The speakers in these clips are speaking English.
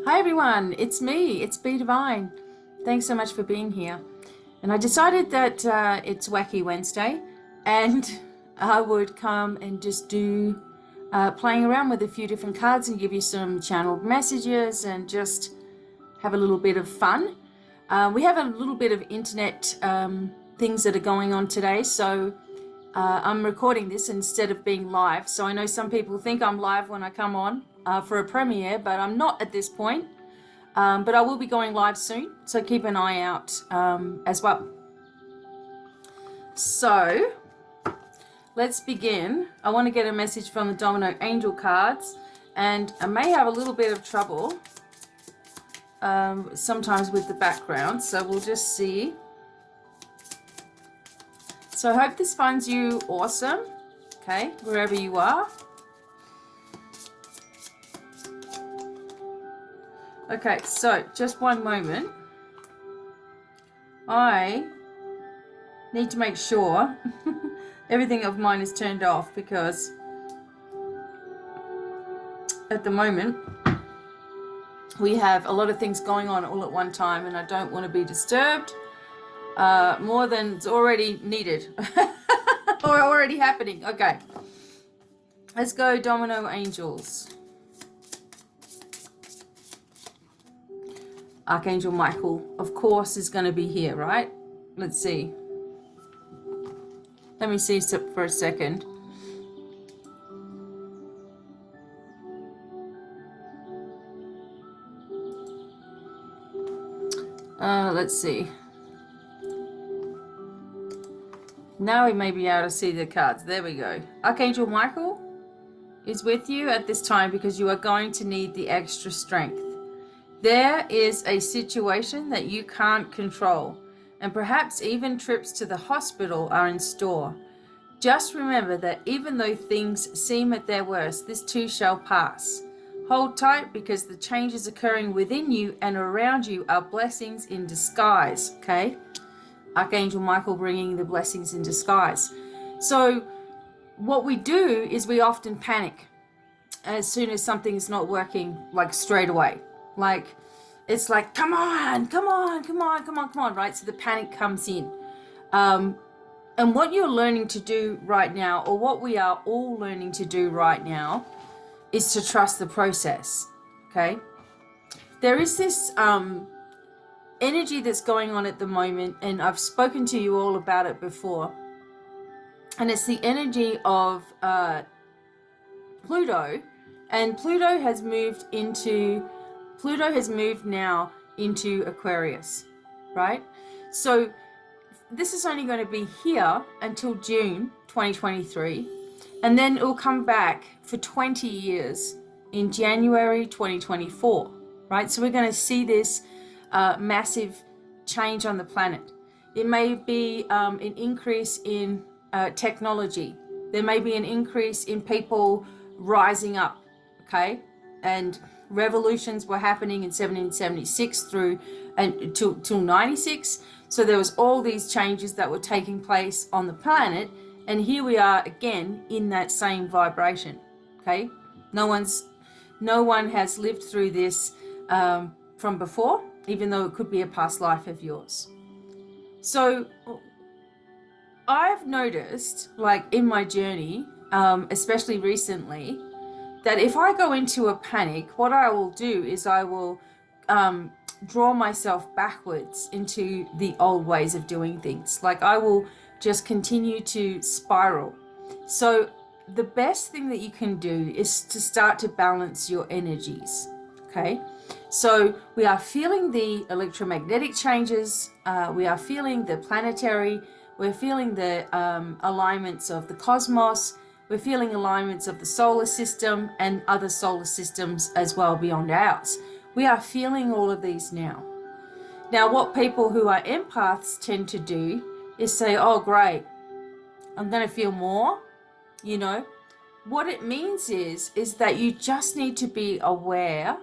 Hi everyone, it's me, it's BDevine. Thanks so much for being here. And I decided that it's Wacky Wednesday and I would come and just do playing around with a few different cards and give you some channeled messages and just have a little bit of fun. We have a little bit of internet things that are going on today, so I'm recording this instead of being live. So I know some people think I'm live when I come on for a premiere, but I'm not at this point. But I will be going live soon, so keep an eye out as well. So let's begin. I want to get a message from the Domino Angel cards, and I may have a little bit of trouble sometimes with the background, so we'll just see. So I hope this finds you awesome, okay, wherever you are. Okay, so just one moment. I need to make sure everything of mine is turned off because at the moment we have a lot of things going on all at one time and I don't want to be disturbed more than it's already needed or already happening. Okay, let's go Domino Angels. Archangel Michael, of course, is going to be here, right? Let's see. Let me see for a second. Let's see. Now we may be able to see the cards. There we go. Archangel Michael is with you at this time because you are going to need the extra strength. There is a situation that you can't control, and perhaps even trips to the hospital are in store. Just remember that even though things seem at their worst, this too shall pass. Hold tight because the changes occurring within you and around you are blessings in disguise, okay? Archangel Michael bringing the blessings in disguise. So what we do is we often panic as soon as something's not working, like straight away. Like, it's like, come on, right? So the panic comes in. And what you're learning to do right now, or what we are all learning to do right now, is to trust the process, okay? There is this energy that's going on at the moment, and I've spoken to you all about it before. And it's the energy of Pluto, and Pluto has moved now into Aquarius, right? So this is only going to be here until June 2023, and then it will come back for 20 years in January 2024, right? So we're going to see this massive change on the planet. It may be an increase in technology. There may be an increase in people rising up, okay? And revolutions were happening in 1776 through and till 96. So there was all these changes that were taking place on the planet, and here we are again in that same vibration. Okay, no one has lived through this from before, even though it could be a past life of yours. So I've noticed, like in my journey, especially recently, that if I go into a panic, what I will do is I will draw myself backwards into the old ways of doing things. Like I will just continue to spiral. So the best thing that you can do is to start to balance your energies, okay? So we are feeling the electromagnetic changes, we are feeling the planetary, we're feeling the alignments of the cosmos, we're feeling alignments of the solar system and other solar systems as well beyond ours. We are feeling all of these now. Now, what people who are empaths tend to do is say, oh, great, I'm going to feel more, you know. What it means is that you just need to be aware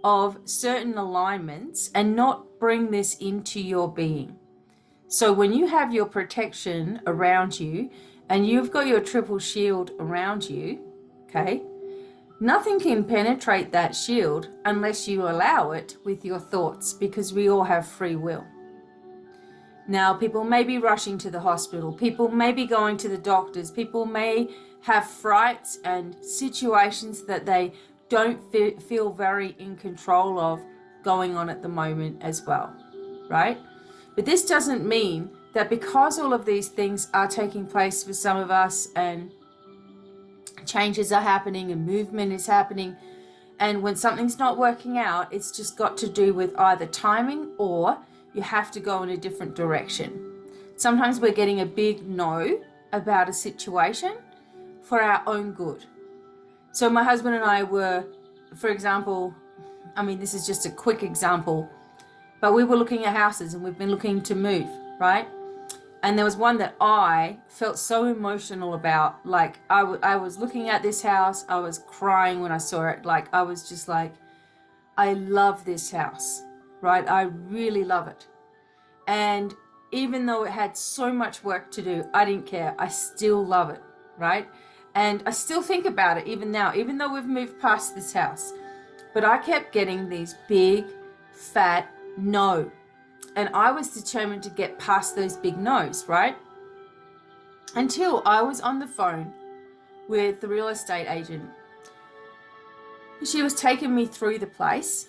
of certain alignments and not bring this into your being. So when you have your protection around you, and you've got your triple shield around you, okay, Nothing can penetrate that shield unless you allow it with your thoughts, because we all have free will. Now, people may be rushing to the hospital. People may be going to the doctors. People may have frights and situations that they don't feel very in control of going on at the moment as well, right? But this doesn't mean that because all of these things are taking place for some of us, and changes are happening and movement is happening, and when something's not working out, it's just got to do with either timing or you have to go in a different direction. Sometimes we're getting a big no about a situation for our own good. So my husband and I were, for example, I mean, this is just a quick example, but we were looking at houses and we've been looking to move, right? And there was one that I felt so emotional about. Like I was looking at this house, I was crying when I saw it. Like I was just like, I love this house, right? I really love it. And even though it had so much work to do, I didn't care. I still love it, right? And I still think about it even now, even though we've moved past this house. But I kept getting these big, fat no. And I was determined to get past those big no's, right? Until I was on the phone with the real estate agent. She was taking me through the place.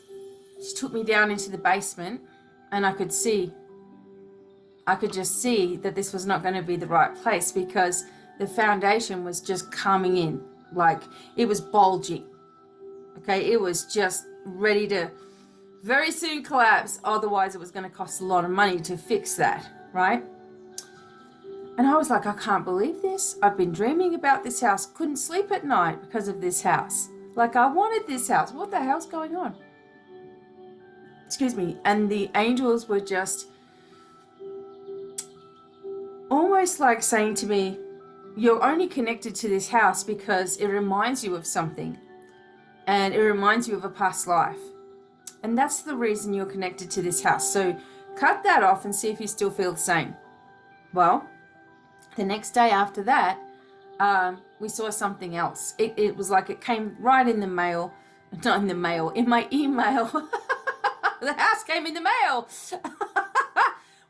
She took me down into the basement, and I could just see that this was not going to be the right place, because the foundation was just coming in. Like it was bulging. Okay, it was just ready to very soon collapse, otherwise it was going to cost a lot of money to fix that, right? And I was like, I can't believe this. I've been dreaming about this house, couldn't sleep at night because of this house. Like I wanted this house. What the hell's going on? Excuse me. And the angels were just almost like saying to me, you're only connected to this house because it reminds you of something, and it reminds you of a past life. And that's the reason you're connected to this house. So cut that off and see if you still feel the same. Well, the next day after that, we saw something else. It was like it came right in the mail. Not in the mail, in my email. The house came in the mail.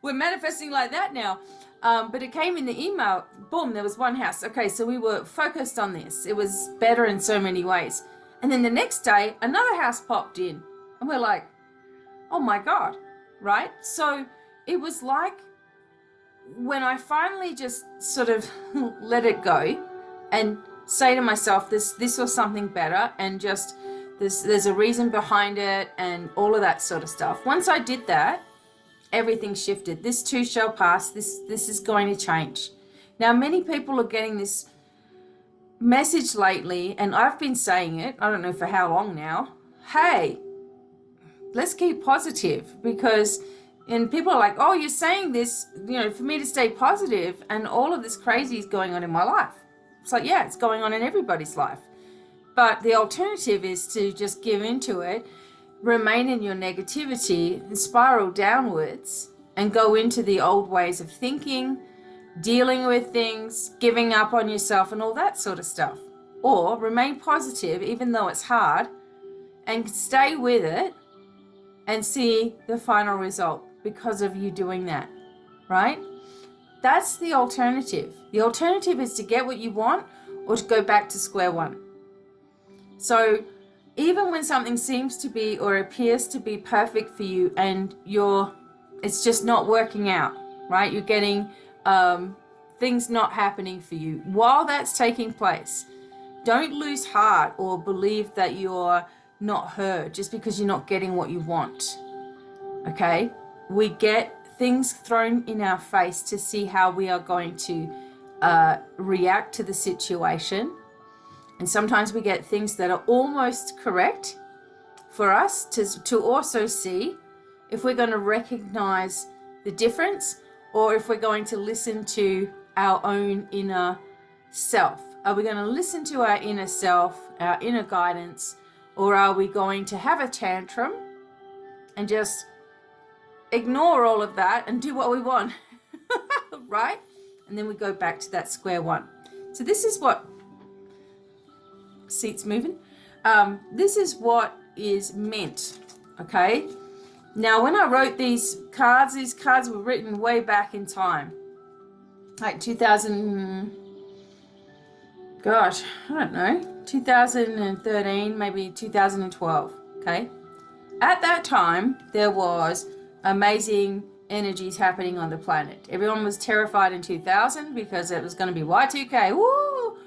We're manifesting like that now. But it came in the email. Boom, there was one house. Okay, so we were focused on this. It was better in so many ways. And then the next day, another house popped in. And we're like, oh my God, right? So it was like when I finally just sort of let it go and say to myself, this was something better, and just there's a reason behind it and all of that sort of stuff. Once I did that, everything shifted. This too shall pass. This is going to change. Now, many people are getting this message lately, and I've been saying it, I don't know for how long now. Hey, let's keep positive, because and people are like, oh, you're saying this, for me to stay positive, and all of this crazy is going on in my life. It's like, yeah, it's going on in everybody's life. But the alternative is to just give into it, remain in your negativity, and spiral downwards, and go into the old ways of thinking, dealing with things, giving up on yourself, and all that sort of stuff. Or remain positive, even though it's hard, and stay with it, and see the final result because of you doing that, right? That's the alternative. The alternative is to get what you want or to go back to square one. So even when something seems to be or appears to be perfect for you, and it's just not working out, right? You're getting things not happening for you. While that's taking place, don't lose heart or believe that you're not heard just because you're not getting what you want. Okay? We get things thrown in our face to see how we are going to react to the situation. And sometimes we get things that are almost correct for us to also see if we're going to recognize the difference, or if we're going to listen to our own inner self. Are we going to listen to our inner self, our inner guidance, or are we going to have a tantrum and just ignore all of that and do what we want? Right? And then we go back to that square one. So this is what, seats moving. This is what is meant, okay? Now, when I wrote these cards were written way back in time, like 2000, gosh, I don't know, 2013, maybe 2012, okay? At that time, there was amazing energies happening on the planet. Everyone was terrified in 2000 because it was going to be Y2K. Woo!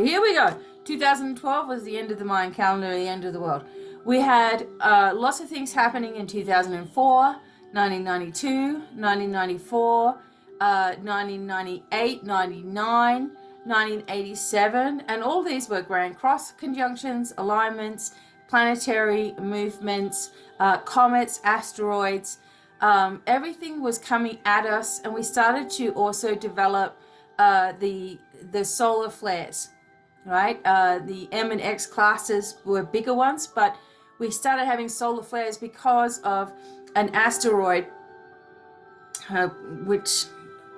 Here we go. 2012 was the end of the Mayan calendar, the end of the world. We had lots of things happening in 2004, 1992, 1994, 1998, 99, 1987, and all these were grand cross conjunctions, alignments, planetary movements, comets, asteroids. Everything was coming at us, and we started to also develop the solar flares, right? The M and X classes were bigger ones, but we started having solar flares because of an asteroid, which,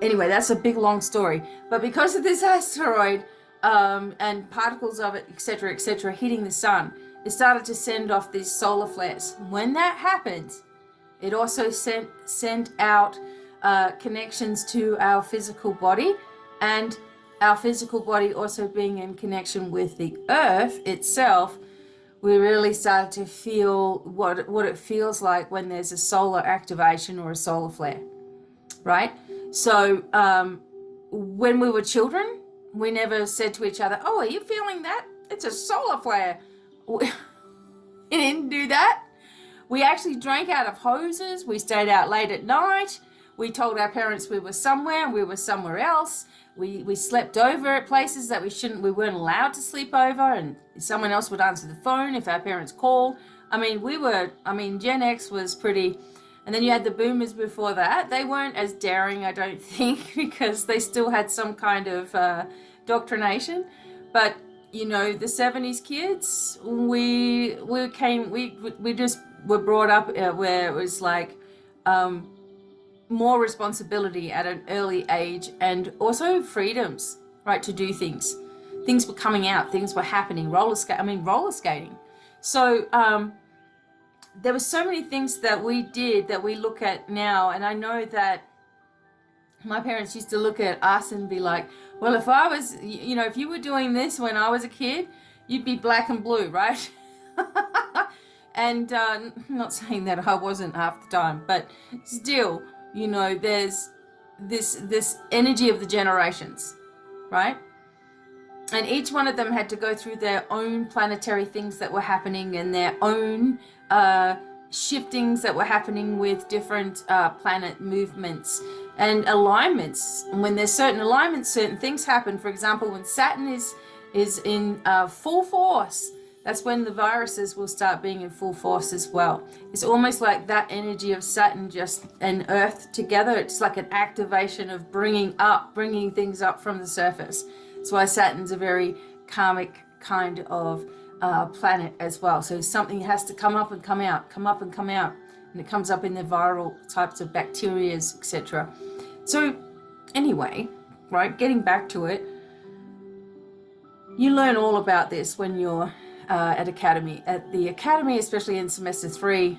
anyway, that's a big long story. But because of this asteroid and particles of it, etc., hitting the sun, it started to send off these solar flares. When that happened, it also sent out connections to our physical body, and our physical body also being in connection with the earth itself. We really started to feel what it feels like when there's a solar activation or a solar flare, right? So when we were children, we never said to each other, "Oh, are you feeling that? It's a solar flare." We didn't do that. We actually drank out of hoses. We stayed out late at night. We told our parents we were somewhere and we were somewhere else. We slept over at places that we weren't allowed to sleep over, and someone else would answer the phone if our parents called. Gen X was pretty, and then you had the boomers before that. They weren't as daring, I don't think, because they still had some kind of doctrination. But, you know, the 70s kids, we just were brought up where it was like, more responsibility at an early age, and also freedoms, right, to do things. Things were coming out, things were happening, roller skating. So there were so many things that we did that we look at now, and I know that my parents used to look at us and be like, well, if I was, you know, if you were doing this when I was a kid, you'd be black and blue, right? And I'm not saying that I wasn't half the time, but still, you know, there's this energy of the generations, right? And each one of them had to go through their own planetary things that were happening, and their own shiftings that were happening with different planet movements and alignments. And when there's certain alignments, certain things happen. For example, when Saturn is in full force, that's when the viruses will start being in full force as well. It's almost like that energy of Saturn and Earth together. It's like an activation of bringing things up from the surface. That's why Saturn's a very karmic kind of planet as well. So something has to come up and come out, and it comes up in the viral types of bacteria, etc. So anyway, right, getting back to it, you learn all about this when you're at the academy, especially in semester 3,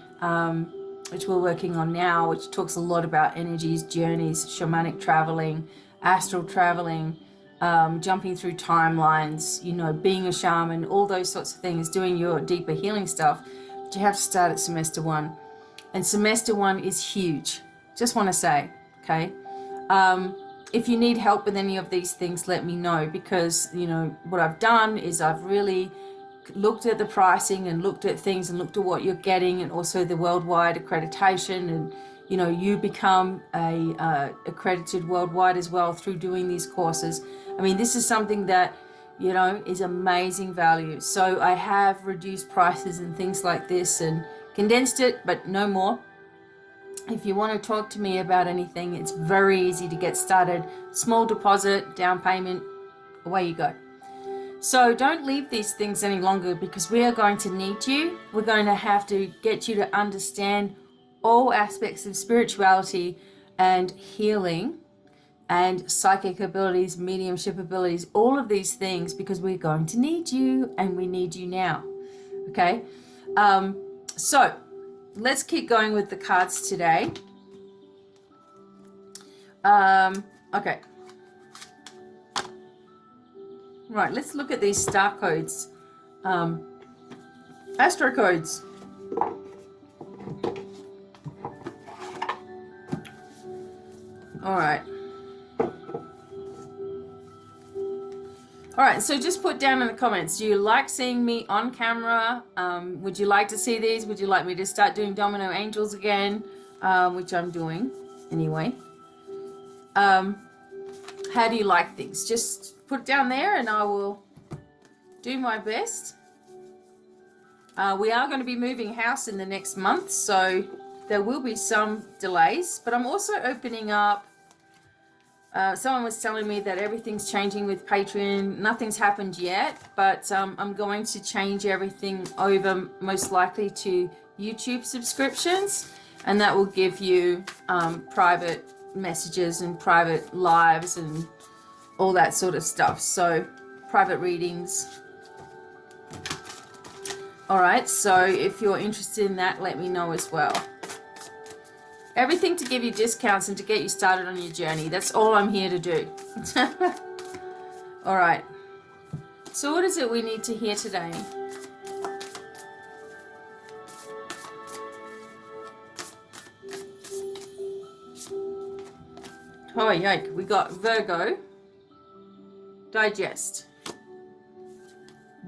which we're working on now, which talks a lot about energies, journeys, shamanic traveling, astral traveling, jumping through timelines, you know, being a shaman, all those sorts of things, doing your deeper healing stuff. But you have to start at semester 1, and semester 1 is huge. Just want to say, okay, if you need help with any of these things, let me know, because, you know, what I've done is I've really looked at the pricing and looked at things and looked at what you're getting, and also the worldwide accreditation, and, you know, you become a accredited worldwide as well through doing these courses. I mean, this is something that, you know, is amazing value. So I have reduced prices and things like this and condensed it, but no more. If you want to talk to me about anything, it's very easy to get started. Small deposit, down payment, away you go. So don't leave these things any longer, because we are going to need you. We're going to have to get you to understand all aspects of spirituality and healing and psychic abilities, mediumship abilities, all of these things, because we're going to need you, and we need you now. Okay. So let's keep going with the cards today. Okay. Right, let's look at these star codes. Astro codes. All right. All right, so just put down in the comments, do you like seeing me on camera? Would you like to see these? Would you like me to start doing Domino Angels again? Which I'm doing anyway. How do you like things? Just put it down there and I will do my best. We are going to be moving house in the next month, so there will be some delays, but I'm also opening up. Someone was telling me that everything's changing with Patreon. Nothing's happened yet, but I'm going to change everything over most likely to YouTube subscriptions, and that will give you private messages and private lives and all that sort of stuff. So private readings. All right, so if you're interested in that, let me know as well. Everything to give you discounts and to get you started on your journey. That's all I'm here to do. All right. So what is it we need to hear today? Oh, yike. We got Virgo. Digest.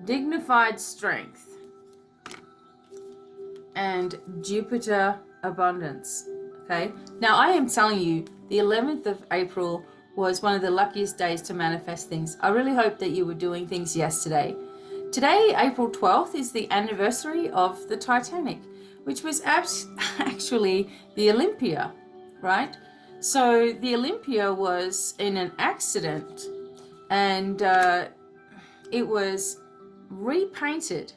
Dignified strength. And Jupiter abundance. Okay, now I am telling you, the 11th of April was one of the luckiest days to manifest things. I really hope that you were doing things yesterday. Today, April 12th, is the anniversary of the Titanic, which was actually the Olympia, right? So the Olympia was in an accident, and it was repainted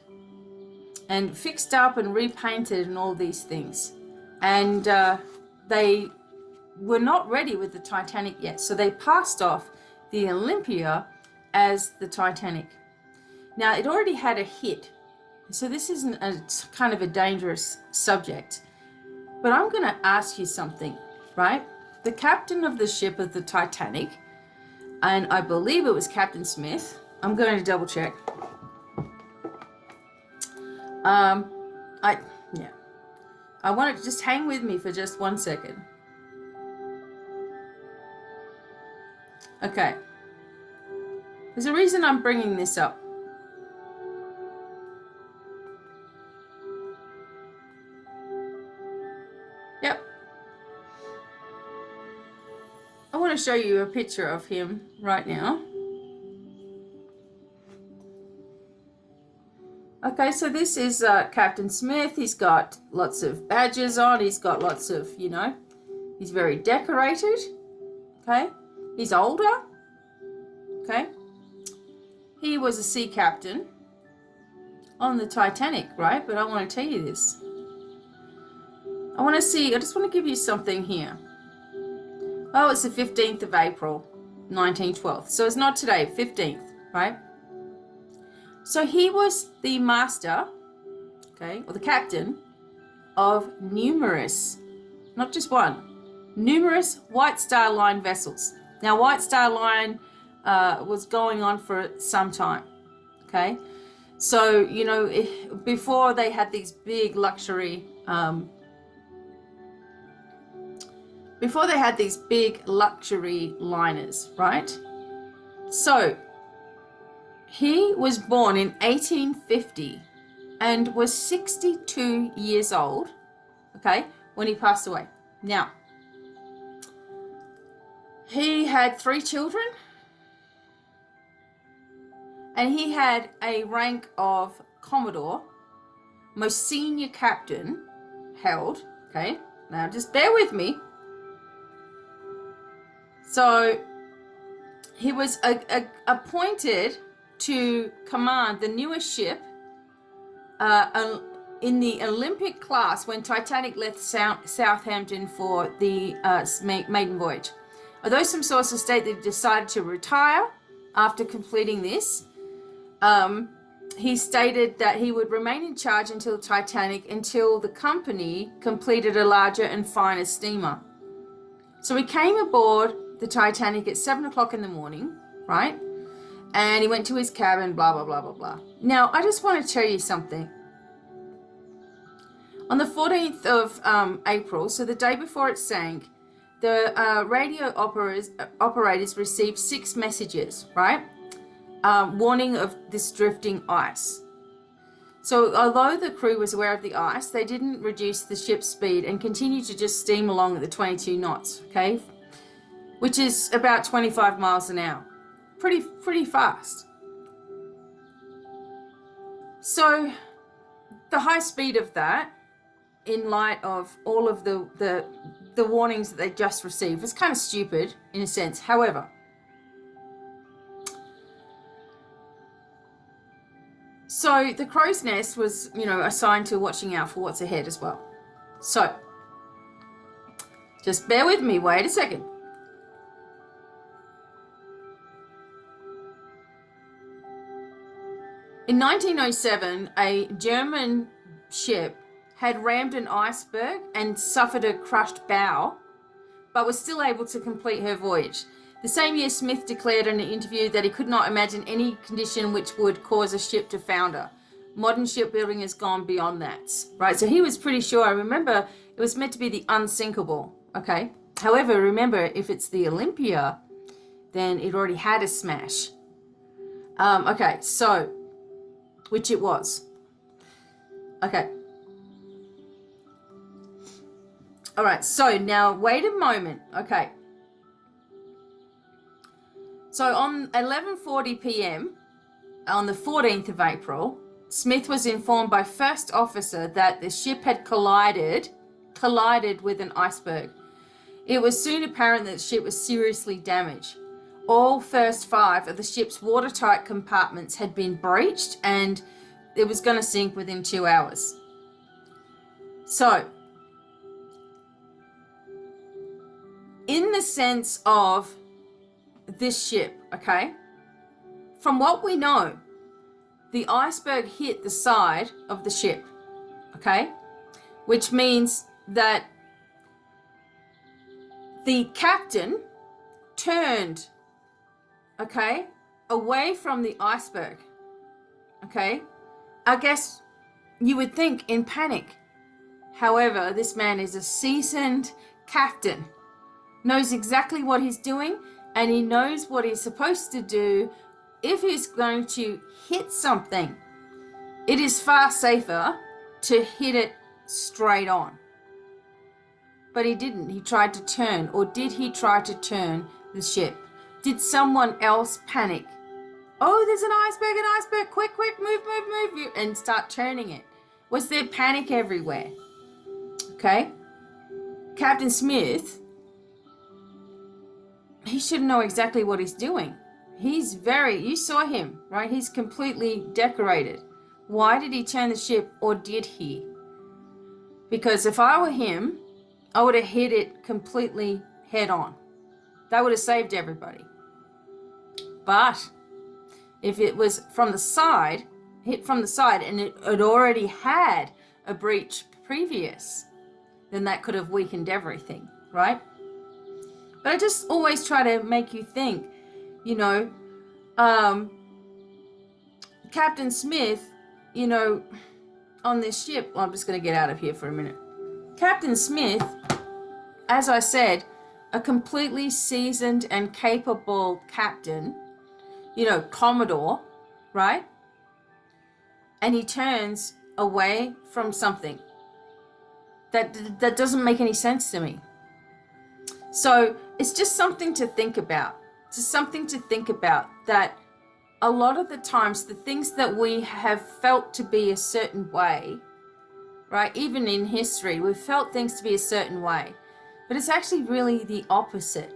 and fixed up and repainted and all these things. And they were not ready with the Titanic yet, so they passed off the Olympia as the Titanic. Now, it already had a hit, so this isn't a kind of a dangerous subject. But I'm going to ask you something, right? The captain of the ship of the Titanic, and I believe it was Captain Smith. I'm going to double check. I want to just hang with me for just 1 second. Okay. There's a reason I'm bringing this up. Yep. I want to show you a picture of him right now. Okay, so this is Captain Smith. He's got lots of badges on. He's got lots of, he's very decorated. Okay, he's older. Okay, he was a sea captain on the Titanic, right? But I want to tell you this. I just want to give you something here. Oh, it's the 15th of April, 1912. So it's not today, 15th, right? So he was the master, okay, or the captain of numerous, not just one, numerous White Star Line vessels. Now, White Star Line was going on for some time, okay? So, before they had these big luxury, liners, right? So, he was born in 1850 and was 62 years old, okay, when he passed away. Now, he had 3 children, and he had a rank of Commodore, most senior captain held, okay? Now, just bear with me. So, he was appointed to command the newest ship in the Olympic class when Titanic left Southampton for the maiden voyage. Although some sources state that he decided to retire after completing this, he stated that he would remain in charge until Titanic, until the company completed a larger and finer steamer. So he came aboard the Titanic at 7 o'clock in the morning, right? And he went to his cabin, blah, blah, blah, blah, blah. Now, I just want to tell you something. On the 14th of April, so the day before it sank, the radio operators received 6 messages, right? Warning of this drifting ice. So although the crew was aware of the ice, they didn't reduce the ship's speed and continued to just steam along at the 22 knots, okay? Which is about 25 miles an hour. Pretty fast. So the high speed of that, in light of all of the warnings that they just received, was kind of stupid in a sense. However, so the crow's nest was, assigned to watching out for what's ahead as well. So just bear with me, wait a second. In 1907, a German ship had rammed an iceberg and suffered a crushed bow, but was still able to complete her voyage. The same year, Smith declared in an interview that he could not imagine any condition which would cause a ship to founder. Modern shipbuilding has gone beyond that, right? So he was pretty sure. I remember it was meant to be the unsinkable, okay? However, remember, if it's the Olympia, then it already had a smash. Okay, so, which it was. Okay. All right, so now wait a moment. Okay. So on 11:40 p.m. on the 14th of April, Smith was informed by first officer that the ship had collided with an iceberg. It was soon apparent that the ship was seriously damaged. All first 5 of the ship's watertight compartments had been breached and it was going to sink within 2 hours. So, in the sense of this ship, okay, from what we know, the iceberg hit the side of the ship, okay, which means that the captain turned, okay, away from the iceberg, okay. I guess you would think in panic. However, this man is a seasoned captain, knows exactly what he's doing, and he knows what he's supposed to do if he's going to hit something. It is far safer to hit it straight on. But he didn't. He tried to turn. Or did he try to turn the ship? Did someone else panic? Oh, there's an iceberg, quick, move, and start turning it. Was there panic everywhere? Okay. Captain Smith, he should know exactly what he's doing. You saw him, right? He's completely decorated. Why did he turn the ship, or did he? Because if I were him, I would have hit it completely head on. That would have saved everybody. But if it was from the side, hit from the side, and it had already had a breach previous, then that could have weakened everything, right? But I just always try to make you think, Captain Smith, on this ship, well, I'm just going to get out of here for a minute. Captain Smith, as I said, a completely seasoned and capable captain, Commodore, right? And he turns away from something. That doesn't make any sense to me. So it's just something to think about. Just something to think about, that a lot of the times the things that we have felt to be a certain way, right? Even in history, we've felt things to be a certain way, but it's actually really the opposite.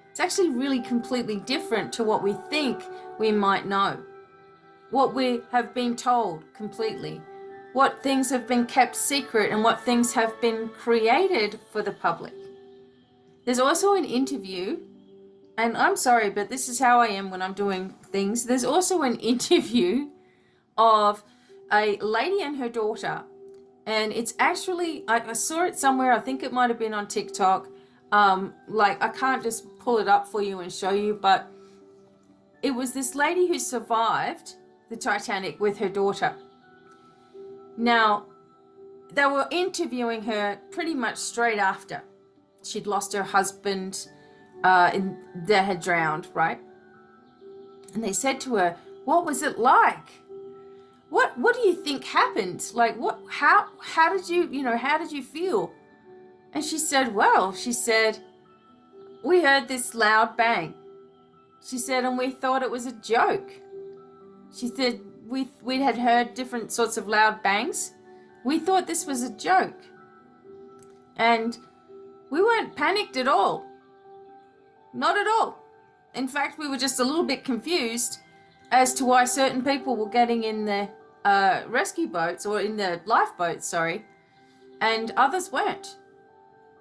It's actually really completely different to what we think we might know, what we have been told completely, what things have been kept secret, and what things have been created for the public. There's also an interview, and I'm sorry, but this is how I am when I'm doing things. There's also an interview of a lady and her daughter. And it's actually, I saw it somewhere, I think it might have been on TikTok. Like, I can't just pull it up for you and show you, but it was this lady who survived the Titanic with her daughter. Now, they were interviewing her pretty much straight after she'd lost her husband that had drowned, right? And they said to her, what was it like? What do you think happened? Like, how did you, how did you feel? And she said, well, we heard this loud bang. She said, and we thought it was a joke. She said, we had heard different sorts of loud bangs. We thought this was a joke. And we weren't panicked at all. Not at all. In fact, we were just a little bit confused as to why certain people were getting in the rescue boats, or in the lifeboats, sorry, and others weren't.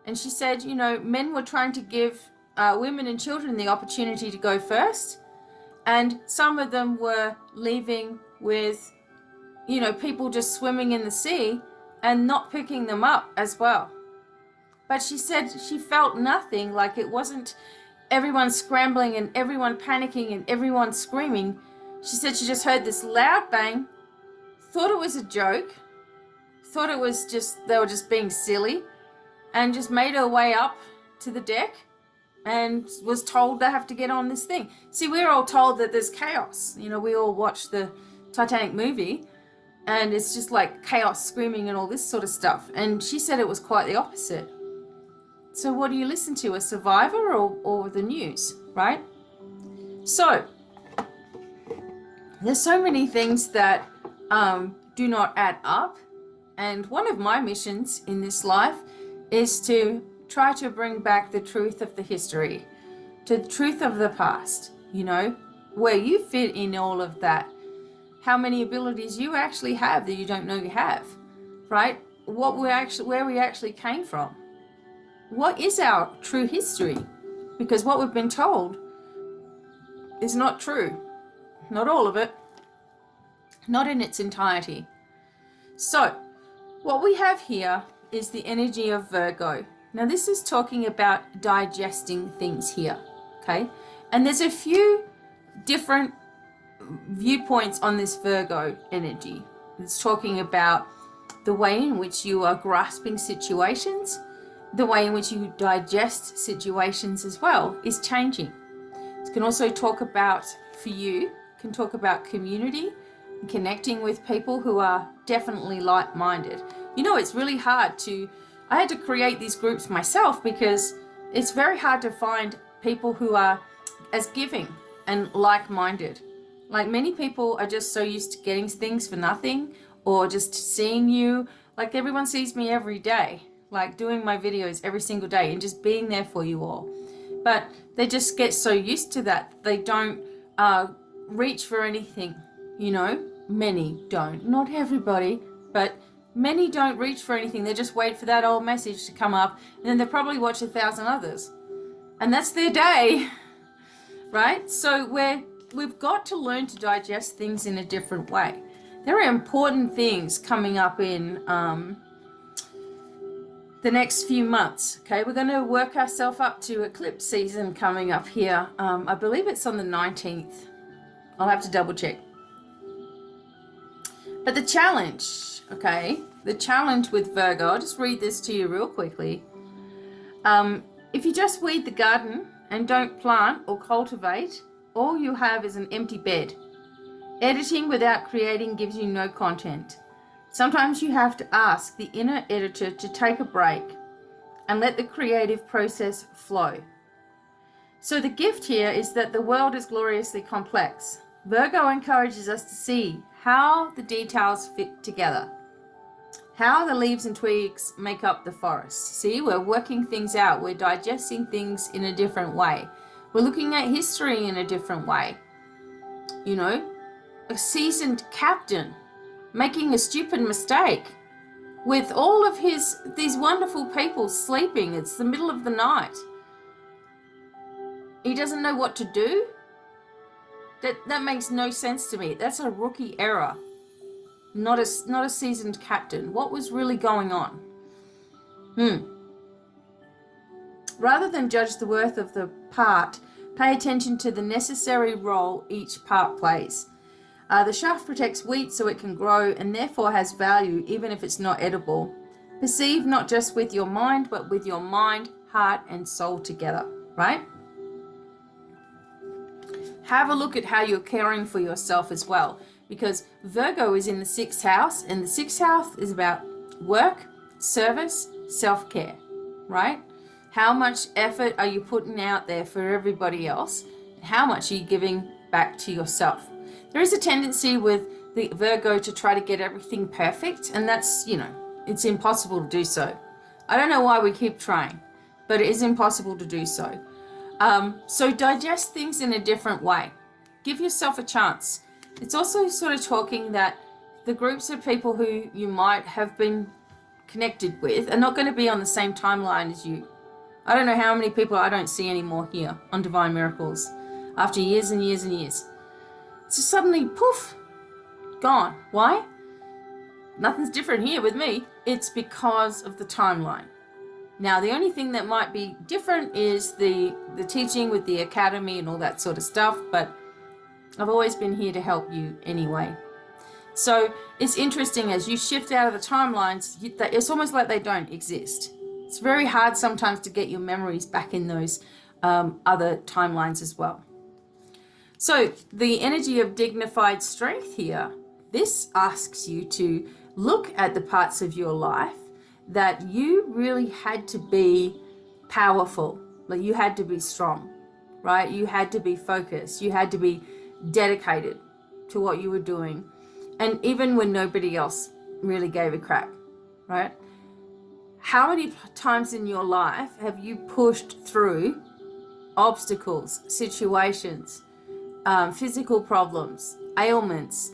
And she said, men were trying to give women and children the opportunity to go first, and some of them were leaving with, people just swimming in the sea and not picking them up as well. But she said she felt nothing, like it wasn't everyone scrambling and everyone panicking and everyone screaming. She said she just heard this loud bang, thought it was a joke, thought it was just, they were just being silly, and just made her way up to the deck and was told they have to get on this thing. See, we're all told that there's chaos. We all watch the Titanic movie and it's just like chaos, screaming and all this sort of stuff. And she said it was quite the opposite. So what do you listen to, a survivor or the news, right? So there's so many things that do not add up. And one of my missions in this life is to try to bring back the truth of the history, to the truth of the past, where you fit in all of that, how many abilities you actually have that you don't know you have, right? Where we actually came from. What is our true history? Because what we've been told is not true. Not all of it. Not in its entirety. So, what we have here is the energy of Virgo. Now, this is talking about digesting things here, okay? And there's a few different viewpoints on this Virgo energy. It's talking about the way in which you are grasping situations, the way in which you digest situations as well is changing. It can also talk about, for you, can talk about community, connecting with people who are definitely like-minded. It's really hard I had to create these groups myself because it's very hard to find people who are as giving and like-minded. Like, many people are just so used to getting things for nothing, or just seeing you. Like, everyone sees me every day, like doing my videos every single day and just being there for you all. But they just get so used to that, they don't reach for anything, Many don't. Not everybody, but many don't reach for anything. They just wait for that old message to come up, and then they probably watch 1,000 others. And that's their day, right? So we've got to learn to digest things in a different way. There are important things coming up in the next few months, okay? We're going to work ourselves up to eclipse season coming up here. I believe it's on the 19th. I'll have to double check. But the challenge, okay, the challenge with Virgo, I'll just read this to you real quickly. If you just weed the garden and don't plant or cultivate, all you have is an empty bed. Editing without creating gives you no content. Sometimes you have to ask the inner editor to take a break and let the creative process flow. So the gift here is that the world is gloriously complex. Virgo encourages us to see how the details fit together, how the leaves and twigs make up the forest. See, we're working things out. We're digesting things in a different way. We're looking at history in a different way. A seasoned captain making a stupid mistake with all of these wonderful people sleeping. It's the middle of the night. He doesn't know what to do. That makes no sense to me. That's a rookie error. not a seasoned captain. What was really going on? Rather than judge the worth of the part, pay attention to the necessary role each part plays. The shaft protects wheat so it can grow and therefore has value even if it's not edible. Perceive not just with your mind, but with your mind, heart, and soul together, right? Have a look at how you're caring for yourself as well, because Virgo is in the 6th house, and the 6th house is about work, service, self-care, right? How much effort are you putting out there for everybody else? How much are you giving back to yourself? There is a tendency with the Virgo to try to get everything perfect, and that's, it's impossible to do so. I don't know why we keep trying, but it is impossible to do so. So digest things in a different way. Give yourself a chance. It's also sort of talking that the groups of people who you might have been connected with are not going to be on the same timeline as you. I don't know how many people I don't see anymore here on Divine Miracles after years and years and years. It's just suddenly, poof, gone. Why? Nothing's different here with me. It's because of the timeline. Now, the only thing that might be different is the teaching with the academy and all that sort of stuff, but I've always been here to help you anyway. So it's interesting as you shift out of the timelines, it's almost like they don't exist. It's very hard sometimes to get your memories back in those other timelines as well. So the energy of dignified strength here, this asks you to look at the parts of your life that you really had to be powerful, like you had to be strong, right? You had to be focused. You had to be dedicated to what you were doing. And even when nobody else really gave a crap, right? How many times in your life have you pushed through obstacles, situations, physical problems, ailments,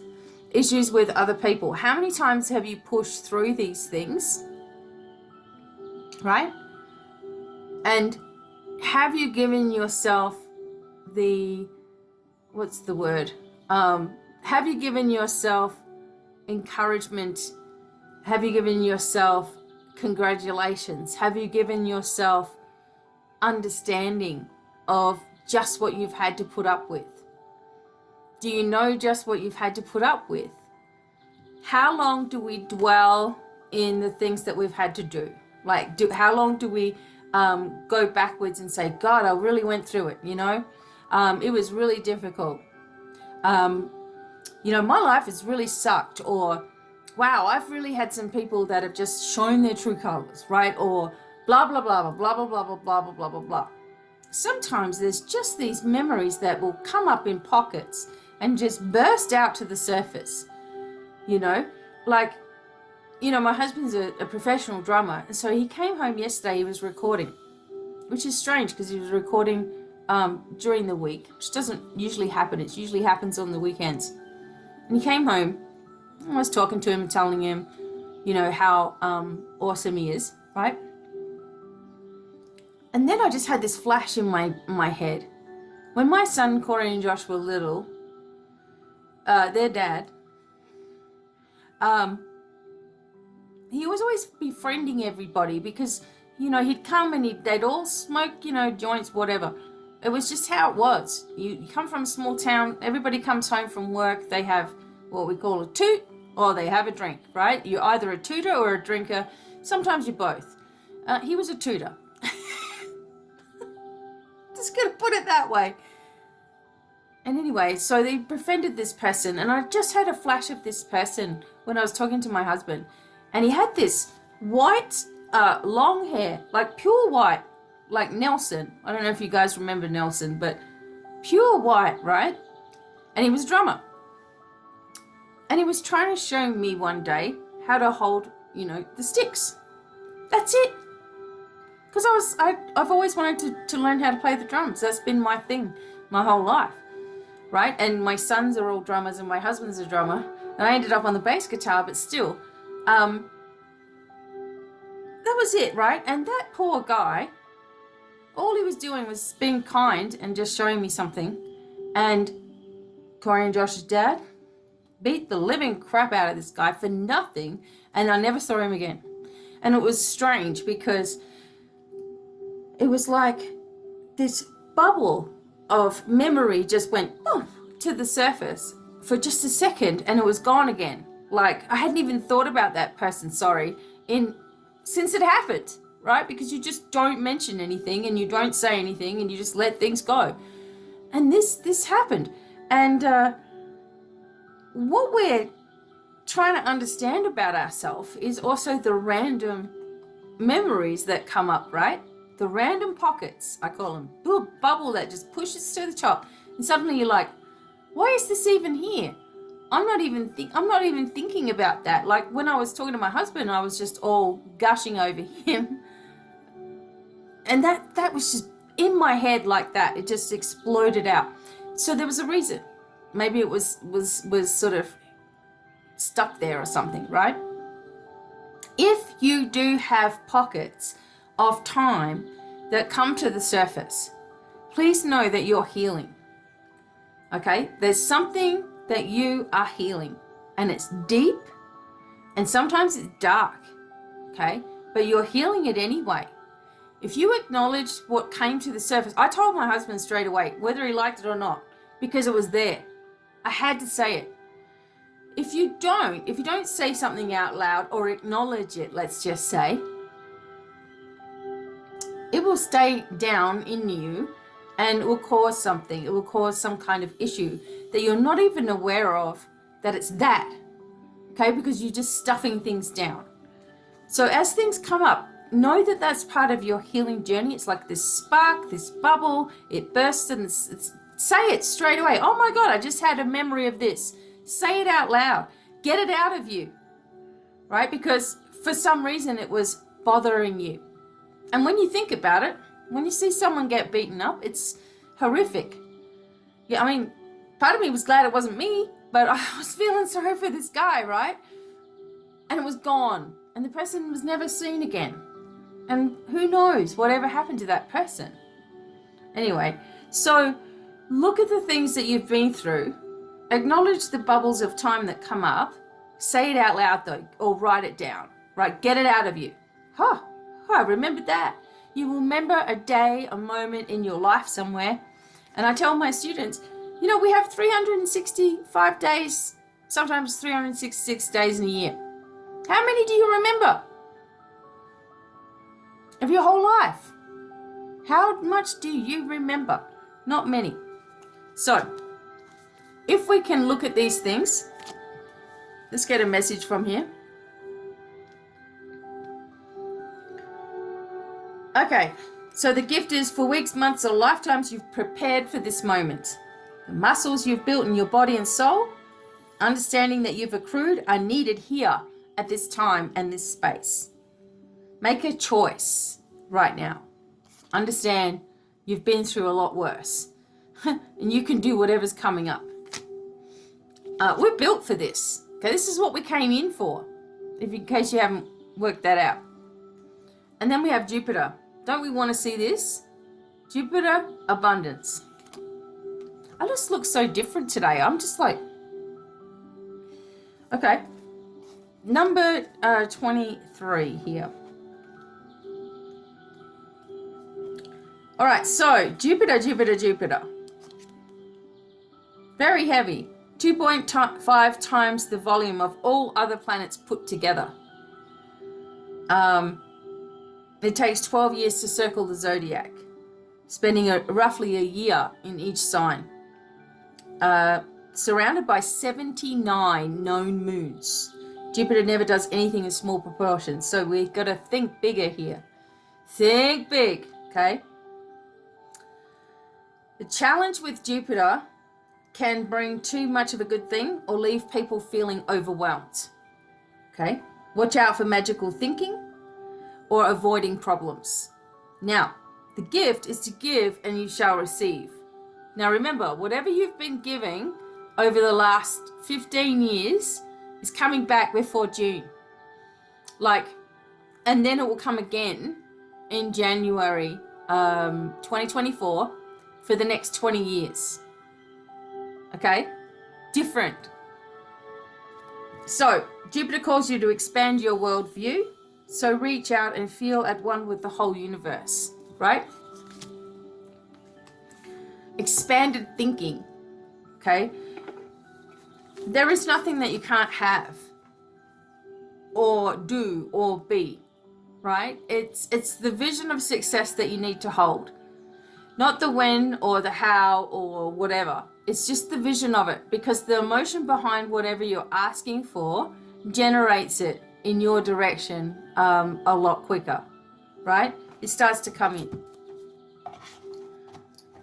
issues with other people? How many times have you pushed through these things, right? And have you given yourself what's the word? Have you given yourself encouragement? Have you given yourself congratulations? Have you given yourself understanding of just what you've had to put up with? Do you know just what you've had to put up with? How long do we dwell in the things that we've had to do? How long do we go backwards and say, God, I really went through it, it was really difficult. My life has really sucked, or wow, I've really had some people that have just shown their true colors, right? Or blah, blah, blah, blah, blah, blah, blah, blah, blah, blah, blah, blah. Sometimes there's just these memories that will come up in pockets and just burst out to the surface, my husband's a professional drummer, and so he came home yesterday, he was recording, which is strange because he was recording during the week, which doesn't usually happen. It usually happens on the weekends. And he came home, I was talking to him and telling him, how awesome he is, right? And then I just had this flash in my head. When my son, Corey and Josh, were little, their dad, he was always befriending everybody because, he'd come and they'd all smoke, joints, whatever. It was just how it was. You come from a small town, everybody comes home from work, they have what we call a toot, or they have a drink, right? You're either a tooter or a drinker. Sometimes you're both. He was a tooter. Just gonna put it that way. And anyway, so they befriended this person, and I just had a flash of this person when I was talking to my husband, and he had this white, long hair, like pure white, like Nelson. I don't know if you guys remember Nelson, but pure white, right? And he was a drummer. And he was trying to show me one day how to hold, the sticks. That's it. Because I've always wanted to learn how to play the drums. That's been my thing my whole life, right? And my sons are all drummers and my husband's a drummer. And I ended up on the bass guitar, but still, that was it, right? And that poor guy, all he was doing was being kind and just showing me something. And Corey and Josh's dad, beat the living crap out of this guy for nothing, and I never saw him again. And it was strange because it was like this bubble of memory just went boom to the surface for just a second, and it was gone again. Like I hadn't even thought about that person, since it happened, right? Because you just don't mention anything and you don't say anything and you just let things go. And this happened. And what we're trying to understand about ourselves is also the random memories that come up, right? The random pockets, I call them, little bubble that just pushes to the top, and suddenly you're like, why is this even here? I'm not even thinking about that. Like when I was talking to my husband, I was just all gushing over him, and that was just in my head like that. It just exploded out. So there was a reason. Maybe it was sort of stuck there or something, right? If you do have pockets of time that come to the surface, please know that you're healing. Okay? There's something that you are healing, and it's deep, and sometimes it's dark. Okay? But you're healing it anyway. If you acknowledge what came to the surface, I told my husband straight away, whether he liked it or not, because it was there. I had to say it. If you don't say something out loud or acknowledge it, let's just say, it will stay down in you and it will cause something. It will cause some kind of issue that you're not even aware of, that it's that, okay? Because you're just stuffing things down. So as things come up, know that that's part of your healing journey. It's like this spark, this bubble, it bursts, and say it straight away. Oh my God, I just had a memory of this. Say it out loud. Get it out of you, right? Because for some reason it was bothering you. And when you think about it, when you see someone get beaten up, it's horrific. Yeah, I mean, part of me was glad it wasn't me, but I was feeling sorry for this guy, right? And it was gone, and the person was never seen again. And who knows whatever happened to that person. Anyway, so look at the things that you've been through. Acknowledge the bubbles of time that come up. Say it out loud though, or write it down, right? Get it out of you. I remembered that. You will remember a day, a moment in your life somewhere. And I tell my students, we have 365 days, sometimes 366 days in a year. How many do you remember of your whole life? How much do you remember? Not many. So, if we can look at these things, let's get a message from here. Okay, so the gift is for weeks, months, or lifetimes you've prepared for this moment. The muscles you've built in your body and soul, understanding that you've accrued, are needed here at this time and this space. Make a choice right now. Understand you've been through a lot worse and you can do whatever's coming up. We're built for this. Okay, this is what we came in for, in case you haven't worked that out. And then we have Jupiter. Don't we want to see this? Jupiter, abundance. I just look so different today. I'm just like, okay. Number 23 here. All right, so Jupiter. Very heavy. 2.5 times the volume of all other planets put together. It takes 12 years to circle the zodiac, spending roughly a year in each sign. Surrounded by 79 known moons. Jupiter never does anything in small proportions, so we've got to think bigger here. Think big, okay? The challenge with Jupiter can bring too much of a good thing or leave people feeling overwhelmed, okay? Watch out for magical thinking or avoiding problems. Now, the gift is to give and you shall receive. Now remember, whatever you've been giving over the last 15 years is coming back before June. And then it will come again in January 2024 for the next 20 years. Okay? Different. So Jupiter calls you to expand your worldview. So reach out and feel at one with the whole universe, right? Expanded thinking, okay? There is nothing that you can't have or do or be, right? It's the vision of success that you need to hold. Not the when or the how or whatever. It's just the vision of it, because the emotion behind whatever you're asking for generates it in your direction a lot quicker, right? It starts to come in.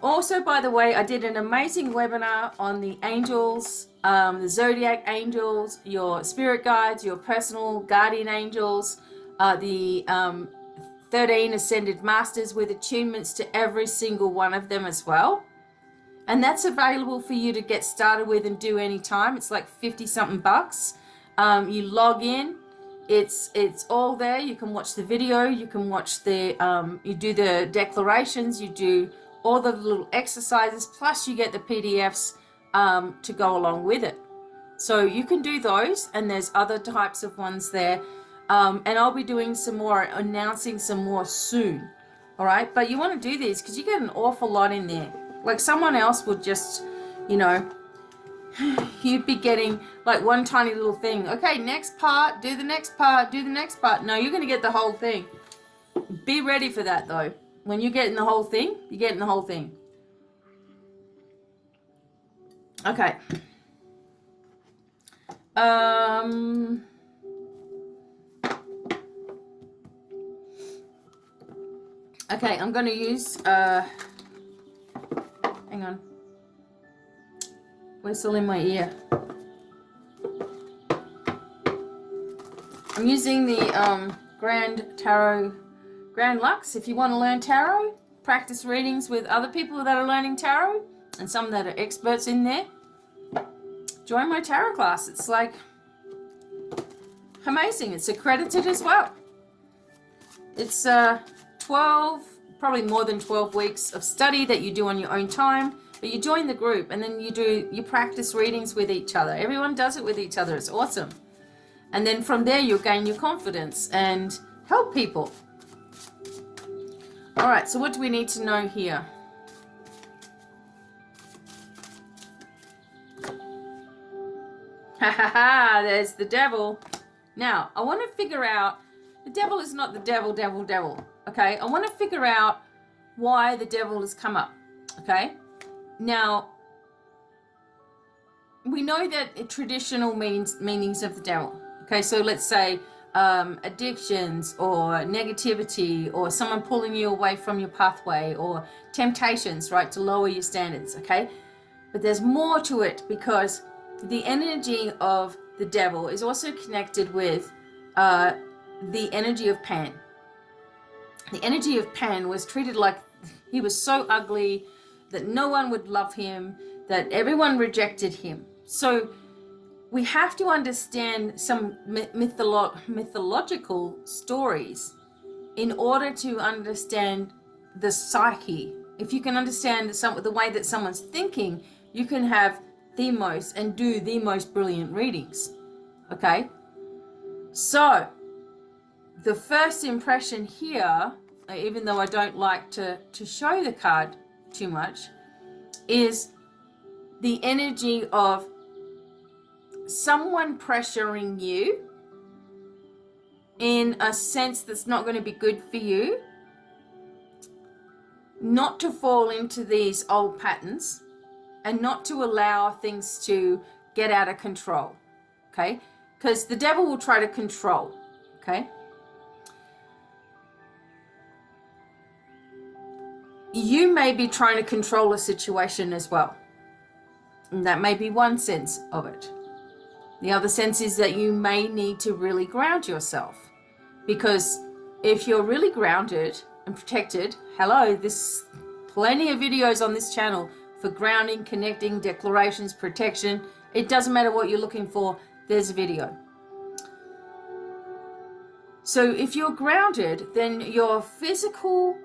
Also, by the way, I did an amazing webinar on the angels, the zodiac angels, your spirit guides, your personal guardian angels, the 13 ascended masters with attunements to every single one of them as well. And that's available for you to get started with and do anytime. It's like 50 something bucks. You log in, it's all there. You can watch the video, you can watch the, you do the declarations, you do all the little exercises, plus you get the PDFs to go along with it. So you can do those, and there's other types of ones there. And I'll be doing some more, announcing some more soon. All right, but you want to do these because you get an awful lot in there. Like someone else would just, you know, you'd be getting like one tiny little thing. Okay, next part, do the next part, do the next part. No, you're going to get the whole thing. Be ready for that though. When you get in the whole thing, you're getting the whole thing. Okay. Okay, I'm going to use, hang on. Whistle in my ear. I'm using the Grand Tarot Grand Lux. If you want to learn tarot, practice readings with other people that are learning tarot and some that are experts in there, join my tarot class. It's like amazing. It's accredited as well. It's 12, probably more than 12 weeks of study that you do on your own time, but you join the group and then you practice readings with each other. Everyone does it with each other. It's awesome. And then from there you'll gain your confidence and help people. All right, so what do we need to know here? Ha ha ha, there's the devil. Now, I want to figure out, the devil is not the devil, okay? I want to figure out why the devil has come up, okay? Now, we know that traditional meanings of the devil, okay? So let's say addictions or negativity or someone pulling you away from your pathway or temptations, right, to lower your standards, okay? But there's more to it, because the energy of the devil is also connected with the energy of Pan. The energy of Pan was treated like he was so ugly that no one would love him, that everyone rejected him. So we have to understand some mythological stories in order to understand the psyche. If you can understand the way that someone's thinking, you can have the most and do the most brilliant readings. Okay? So, the first impression here, even though I don't like to show the card too much, is the energy of someone pressuring you in a sense that's not going to be good for you, not to fall into these old patterns and not to allow things to get out of control, okay? Because the devil will try to control, okay? You may be trying to control a situation as well. And that may be one sense of it. The other sense is that you may need to really ground yourself, because if you're really grounded and protected, hello, there's plenty of videos on this channel for grounding, connecting, declarations, protection. It doesn't matter what you're looking for, there's a video. So if you're grounded, then your physical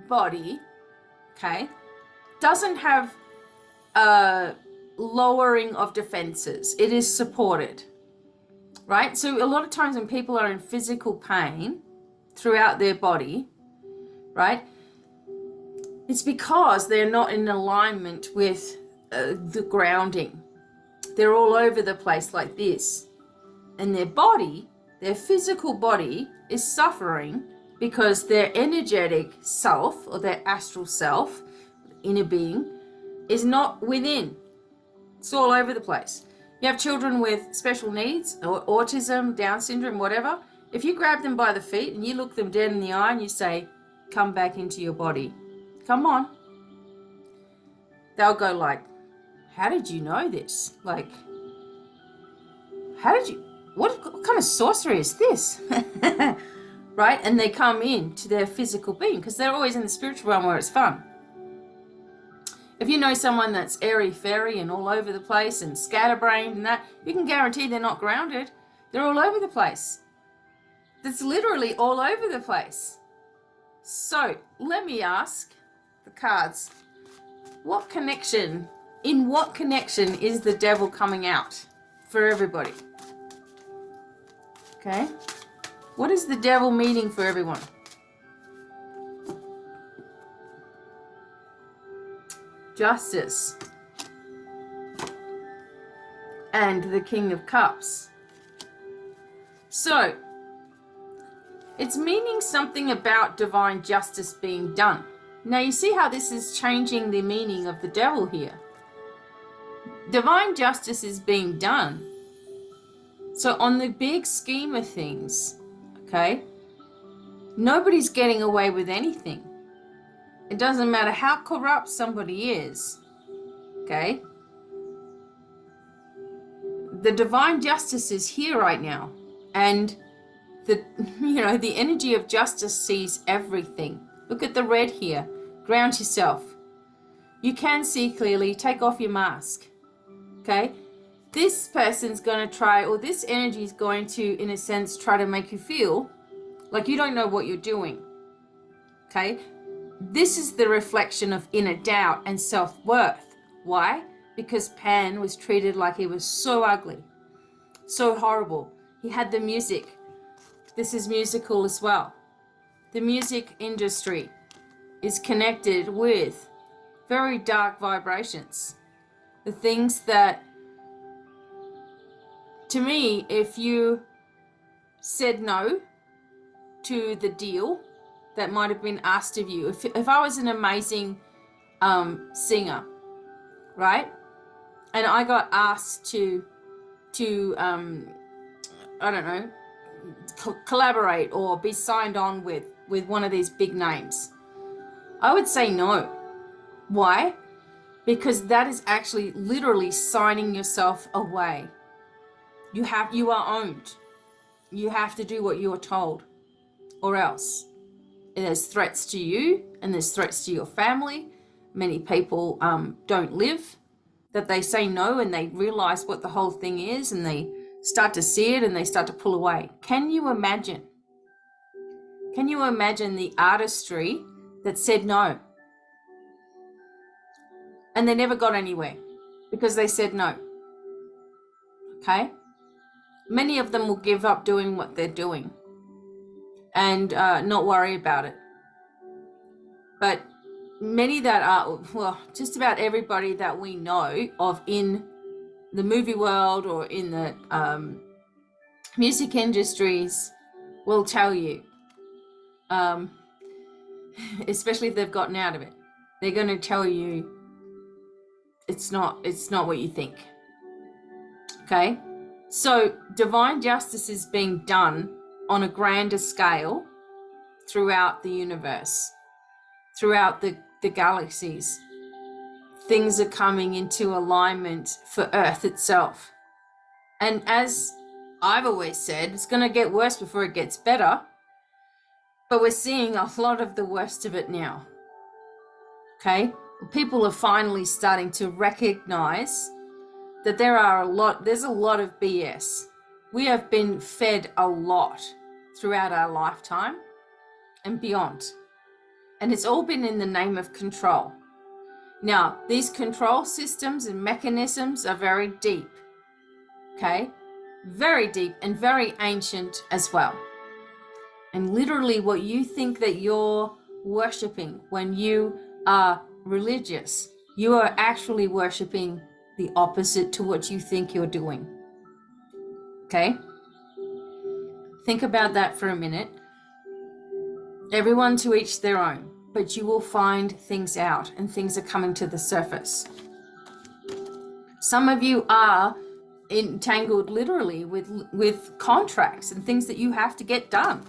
body, okay, doesn't have a lowering of defenses. It is supported. right? So a lot of times when people are in physical pain throughout their body, right, it's because they're not in alignment with the grounding. They're all over the place like this. And their body, their physical body, is suffering because their energetic self, or their astral self, inner being, is not within. It's all over the place. You have children with special needs or autism, Down syndrome, whatever. If you grab them by the feet and you look them dead in the eye and you say, come back into your body, come on, they'll go like, how did you know this? Like, how did you, what kind of sorcery is this? Right? And they come in to their physical being because they're always in the spiritual realm where it's fun. If you know someone that's airy-fairy and all over the place and scatterbrained and that, you can guarantee they're not grounded. They're all over the place. That's literally all over the place. So let me ask the cards, in what connection is the devil coming out for everybody? Okay. What is the devil meaning for everyone? Justice. And the King of Cups. So, it's meaning something about divine justice being done. Now you see how this is changing the meaning of the devil here. Divine justice is being done. So on the big scheme of things, okay, nobody's getting away with anything. It doesn't matter how corrupt somebody is, okay? The divine justice is here right now. And the energy of justice sees everything. Look at the red here. Ground yourself. You can see clearly. Take off your mask, okay? This person's going to try, or this energy is going to, in a sense, try to make you feel like you don't know what you're doing, okay? This is the reflection of inner doubt and self-worth. Why? Because Pan was treated like he was so ugly, so horrible. He had the music. This is musical as well. The music industry is connected with very dark vibrations. The things that, to me, if you said no to the deal that might have been asked of you, if I was an amazing singer, right, and I got asked to I don't know, collaborate or be signed on with one of these big names, I would say no. Why? Because that is actually literally signing yourself away. You are owned. You have to do what you're told, or else. There's threats to you and there's threats to your family. Many people don't live, that they say no and they realize what the whole thing is and they start to see it and they start to pull away. Can you imagine? Can you imagine the artistry that said no? And they never got anywhere because they said no. Okay? Many of them will give up doing what they're doing and not worry about it. But many that are, well, just about everybody that we know of in the movie world or in the music industries will tell you, especially if they've gotten out of it, they're going to tell you it's not what you think. Okay? So divine justice is being done on a grander scale throughout the universe, throughout the galaxies. Things are coming into alignment for Earth itself. And as I've always said, it's going to get worse before it gets better. But we're seeing a lot of the worst of it now. Okay? People are finally starting to recognize that there's a lot of BS. We have been fed a lot throughout our lifetime and beyond. And it's all been in the name of control. Now, these control systems and mechanisms are very deep. Okay? very deep and very ancient as well. And literally what you think that you're worshiping when you are religious, you are actually worshiping the opposite to what you think you're doing. Okay? Think about that for a minute. Everyone to each their own, but you will find things out and things are coming to the surface. Some of you are entangled literally with contracts and things that you have to get done.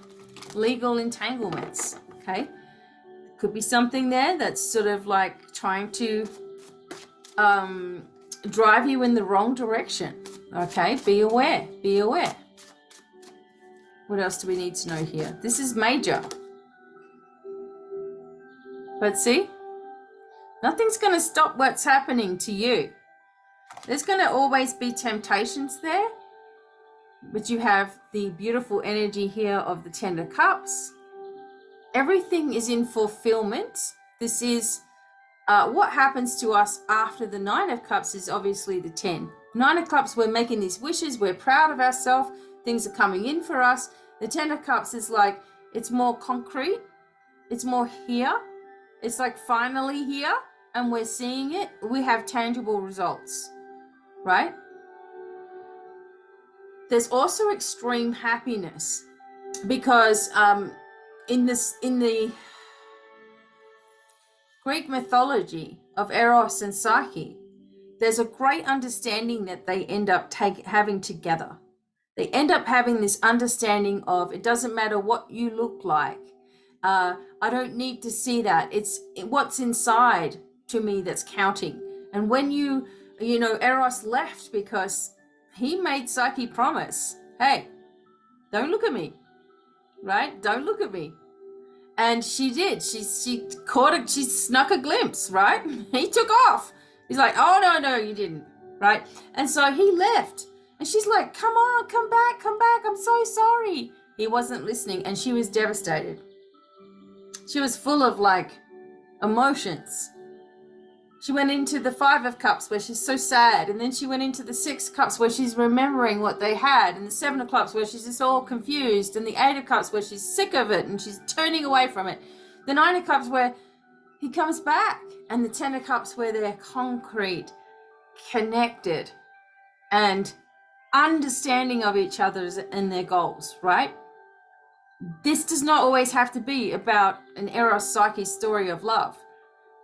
Legal entanglements, okay? Could be something there that's sort of like trying to drive you in the wrong direction, okay? Be aware, be aware. What else do we need to know here? This is major. But see, nothing's going to stop what's happening to you. There's going to always be temptations there, but you have the beautiful energy here of the Ten of Cups. Everything is in fulfillment. This is what happens to us after the Nine of Cups is obviously the 10. Nine of Cups, we're making these wishes, we're proud of ourselves, things are coming in for us. The Ten of Cups is like, it's more concrete, it's more here. It's like finally here and we're seeing it. We have tangible results, right? There's also extreme happiness because in the Greek mythology of Eros and Psyche, there's a great understanding that they end up having together. They end up having this understanding of it doesn't matter what you look like. I don't need to see that. It's what's inside to me that's counting. And when you know, Eros left because he made Psyche promise, hey, don't look at me, right? Don't look at me. And she did. She snuck a glimpse, right? He took off. He's like, oh, no, you didn't, right? And so he left. And she's like, come on, come back. I'm so sorry. He wasn't listening and she was devastated. She was full of like emotions. She went into the Five of Cups where she's so sad. And then she went into the Six of Cups where she's remembering what they had. And the Seven of Cups where she's just all confused. And the Eight of Cups where she's sick of it and she's turning away from it. The Nine of Cups where he comes back. And the Ten of Cups where they're concrete, connected, and understanding of each other and their goals, right? This does not always have to be about an Eros Psyche story of love.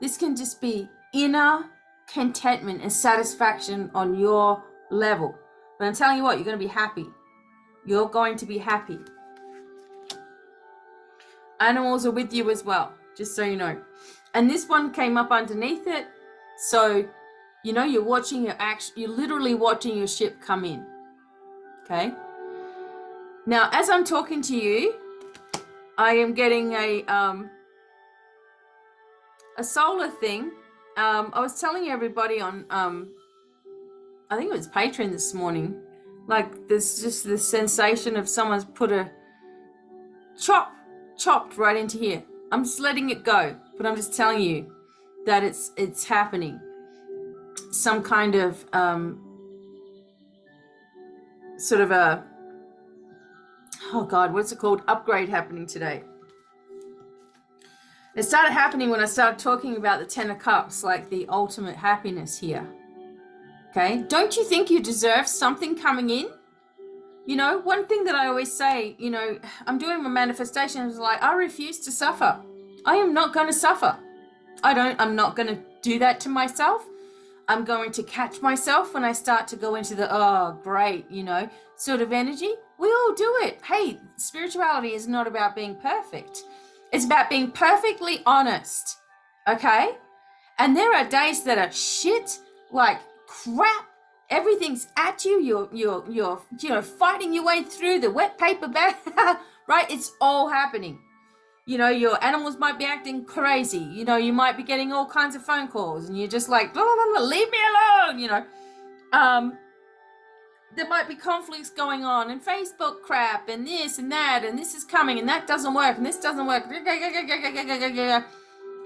This can just be inner contentment and satisfaction on your level. But I'm telling you what, you're going to be happy. You're going to be happy. Animals are with you as well, just so you know. And this one came up underneath it. So, you know, you're literally watching your ship come in. Okay? Now, as I'm talking to you, I am getting a solar thing. I was telling everybody on, I think it was Patreon this morning, like there's just the sensation of someone's put a chopped right into here. I'm just letting it go, but I'm just telling you that it's happening. Some kind of sort of a, oh God, what's it called? Upgrade happening today. It started happening when I started talking about the Ten of Cups, like the ultimate happiness here. Okay, don't you think you deserve something coming in? You know, one thing that I always say, you know, I'm doing my manifestations like, I refuse to suffer. I am not going to suffer. I'm not going to do that to myself. I'm going to catch myself when I start to go into the, oh, great, you know, sort of energy. We all do it. Hey, spirituality is not about being perfect. It's about being perfectly honest, okay? And there are days that are shit, like crap. Everything's at you. You're fighting your way through the wet paper bag, right? It's all happening. You know, your animals might be acting crazy. You know, you might be getting all kinds of phone calls and you're just like, blah, blah, blah, leave me alone, you know. There might be conflicts going on and Facebook crap and this and that and this is coming and that doesn't work and this doesn't work.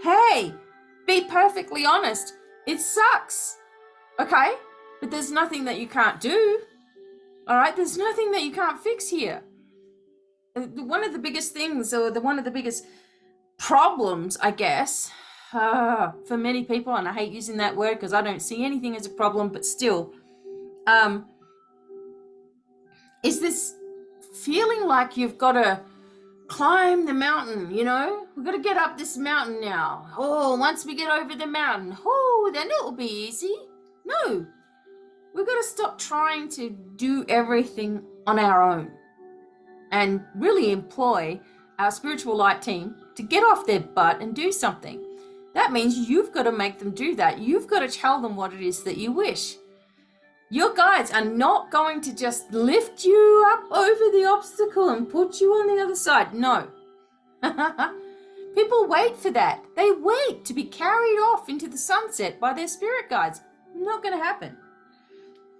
Hey, be perfectly honest. It sucks, okay? But there's nothing that you can't do. All right, there's nothing that you can't fix here. One of the biggest things, or one of the biggest problems, I guess, for many people, and I hate using that word because I don't see anything as a problem, but still, is this feeling like you've got to climb the mountain, we've got to get up this mountain now. Oh, once we get over the mountain, then it'll be easy. No, we've got to stop trying to do everything on our own and really employ our spiritual light team to get off their butt and do something. That means you've got to make them do that. You've got to tell them what it is that you wish. Your guides are not going to just lift you up over the obstacle and put you on the other side. No. People wait for that. They wait to be carried off into the sunset by their spirit guides. Not going to happen.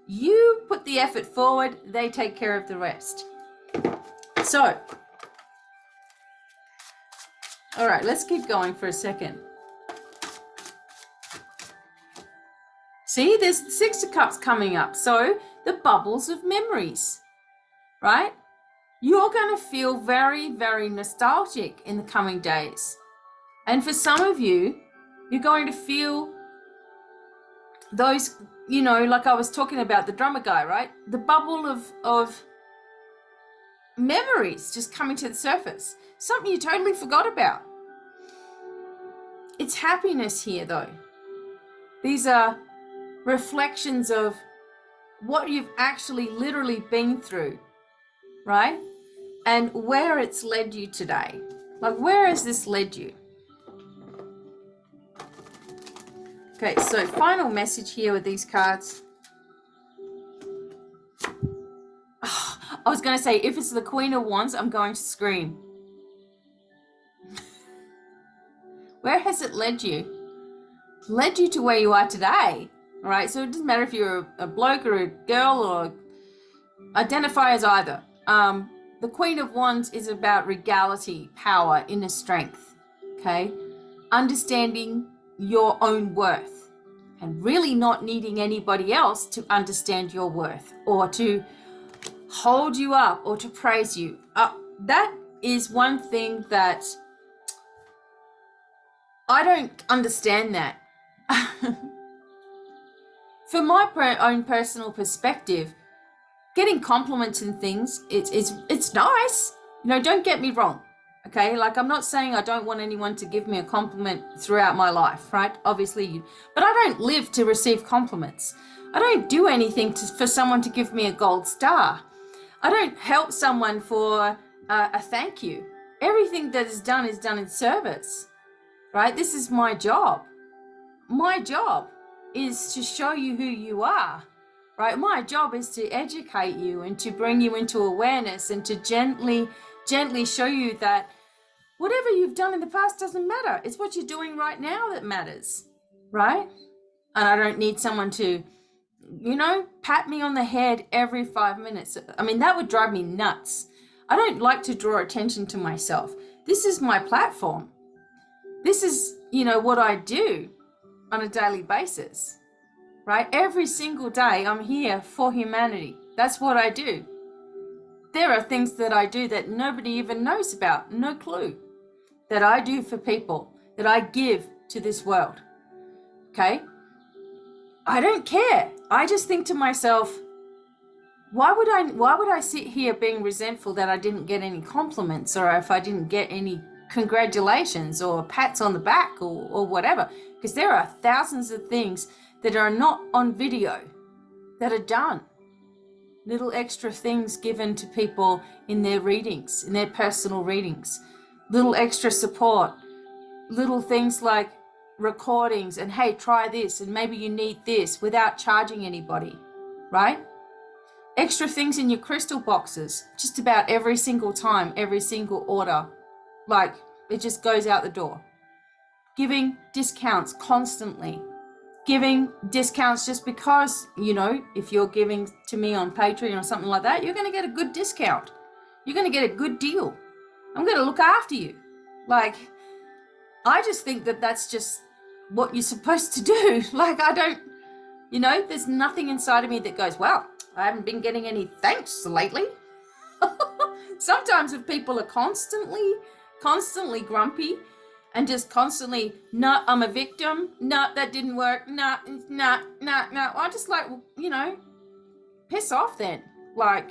You put the effort forward, they take care of the rest. So, all right, let's keep going for a second. See, there's the Six of Cups coming up. So the bubbles of memories, right? You're going to feel very, very nostalgic in the coming days. And for some of you, you're going to feel those, like I was talking about the drummer guy, right? The bubble of memories just coming to the surface. Something you totally forgot about. It's happiness here, though. These are reflections of what you've actually literally been through, right? And where it's led you today. Like, where has this led you? Okay, so final message here with these cards. Oh, I was going to say, if it's the Queen of Wands, I'm going to scream. Where has it led you? Led you to where you are today. All right, so it doesn't matter if you're a bloke or a girl or identify as either. The Queen of Wands is about regality, power, inner strength, okay? Understanding your own worth and really not needing anybody else to understand your worth or to hold you up or to praise you. That is one thing that I don't understand that. From my own personal perspective, getting compliments and things, it's nice. Don't get me wrong, okay? Like, I'm not saying I don't want anyone to give me a compliment throughout my life, right? Obviously, but I don't live to receive compliments. I don't do anything for someone to give me a gold star. I don't help someone for a thank you. Everything that is done in service, right? This is my job. My job is to show you who you are, right? My job is to educate you and to bring you into awareness and to gently show you that whatever you've done in the past doesn't matter. It's what you're doing right now that matters, right? And I don't need someone to, pat me on the head every 5 minutes. I mean, that would drive me nuts. I don't like to draw attention to myself. This is my platform. This is, what I do on a daily basis, right? Every single day I'm here for humanity. That's what I do. There are things that I do that nobody even knows about, no clue, that I do for people, that I give to this world, okay? I don't care. I just think to myself, why would I sit here being resentful that I didn't get any compliments or if I didn't get any congratulations or pats on the back or whatever? Because there are thousands of things that are not on video that are done. Little extra things given to people in their readings, in their personal readings. Little extra support. Little things like recordings and, hey, try this and maybe you need this without charging anybody, right? Extra things in your crystal boxes, just about every single time, every single order. Like, it just goes out the door. Giving discounts constantly. Giving discounts just because, if you're giving to me on Patreon or something like that, you're going to get a good discount. You're going to get a good deal. I'm going to look after you. Like, I just think that that's just what you're supposed to do. Like, I don't, there's nothing inside of me that goes, well, I haven't been getting any thanks lately. Sometimes if people are constantly grumpy and just constantly, no, I'm a victim. No, that didn't work. No. I just like, you know, piss off then. Like,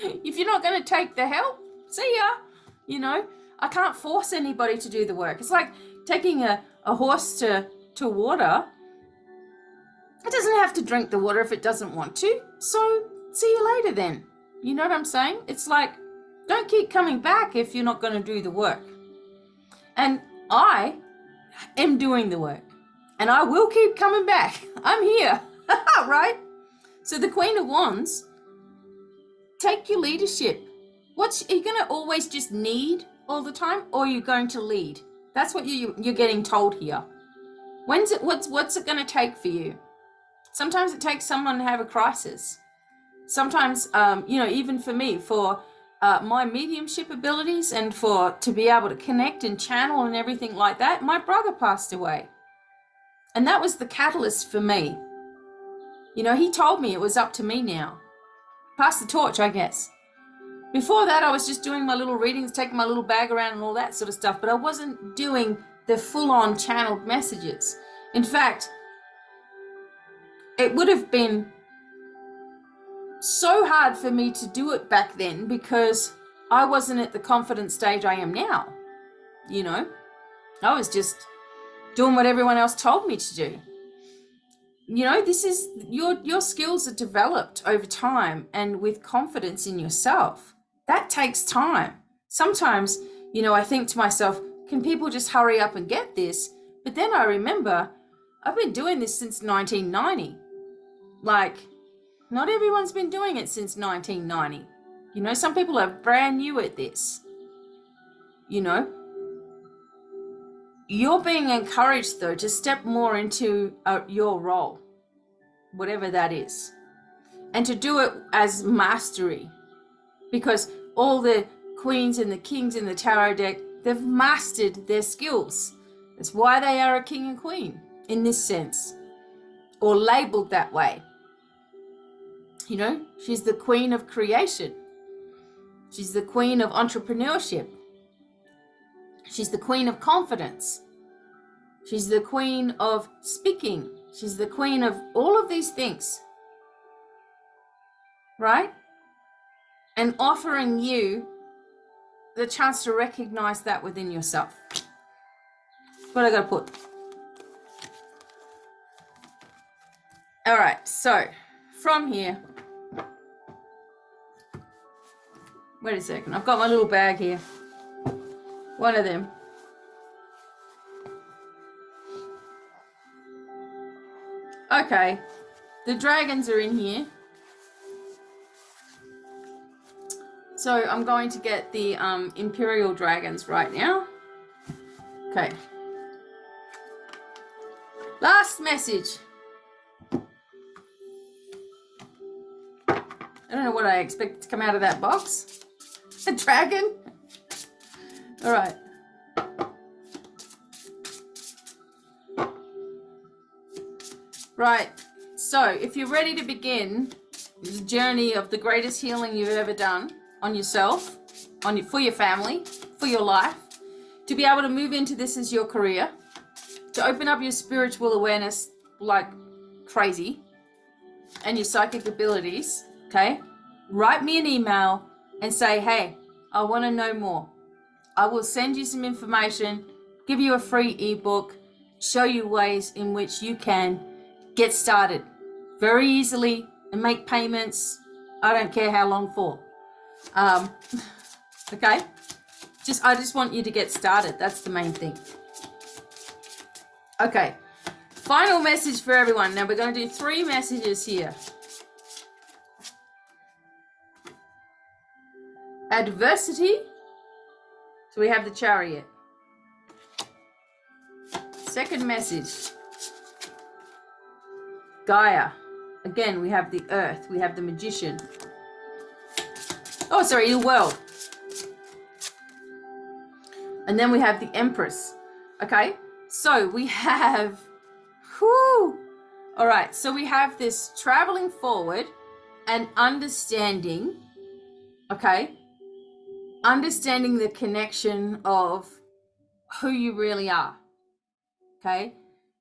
if you're not going to take the help, see ya. You know, I can't force anybody to do the work. It's like taking a horse to water. It doesn't have to drink the water if it doesn't want to. So see you later then. You know what I'm saying? It's like, don't keep coming back if you're not going to do the work. And I am doing the work. And I will keep coming back. I'm here. Right? So the Queen of Wands, take your leadership. Are you going to always just need all the time, or are you going to lead? That's what you're getting told here. What's it going to take for you? Sometimes it takes someone to have a crisis. Sometimes, you know, even for me, for my mediumship abilities and to be able to connect and channel and everything like that, my brother passed away. And that was the catalyst for me. You know, he told me it was up to me now. Pass the torch, I guess. Before that, I was just doing my little readings, taking my little bag around and all that sort of stuff, but I wasn't doing the full-on channeled messages. In fact, it would have been so hard for me to do it back then because I wasn't at the confident stage I am now. You know, I was just doing what everyone else told me to do. You know, this is your skills are developed over time and with confidence in yourself. That takes time. Sometimes, you know, I think to myself, can people just hurry up and get this? But then I remember I've been doing this since 1990. Like, not everyone's been doing it since 1990. You know, some people are brand new at this. You know, you're being encouraged, though, to step more into your role, whatever that is, and to do it as mastery, because all the queens and the kings in the tarot deck, they've mastered their skills. That's why they are a king and queen in this sense, or labeled that way. You know, she's the queen of creation. She's the queen of entrepreneurship. She's the queen of confidence. She's the queen of speaking. She's the queen of all of these things. Right? And offering you the chance to recognize that within yourself. What I got to put. All right. So from here, wait a second. I've got my little bag here. One of them. Okay. The dragons are in here. So I'm going to get the Imperial dragons right now. Okay. Last message. I don't know what I expected to come out of that box. A dragon? All right. Right. So if you're ready to begin the journey of the greatest healing you've ever done on yourself, for your family, for your life, to be able to move into this as your career, to open up your spiritual awareness like crazy and your psychic abilities, okay? Write me an email and say, hey, I want to know more. I will send you some information, give you a free ebook, show you ways in which you can get started very easily and make payments. I don't care how long for. Okay? I just want you to get started. That's the main thing. Okay. Final message for everyone. Now we're going to do 3 messages here. Adversity. So we have the Chariot. Second message. Gaia. Again, we have the Earth. We have the Magician. Oh, sorry, the World. And then we have the Empress. Okay, so we have, All right, so we have this traveling forward and understanding, okay? Understanding the connection of who you really are, okay?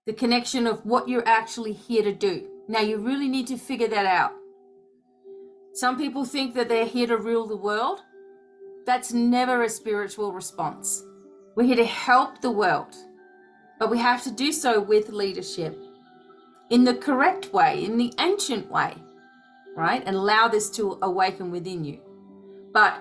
The connection of what you're actually here to do. Now, you really need to figure that out. Some people think that they're here to rule the world. That's never a spiritual response. We're here to help the world, but we have to do so with leadership in the correct way, in the ancient way, right? And allow this to awaken within you. But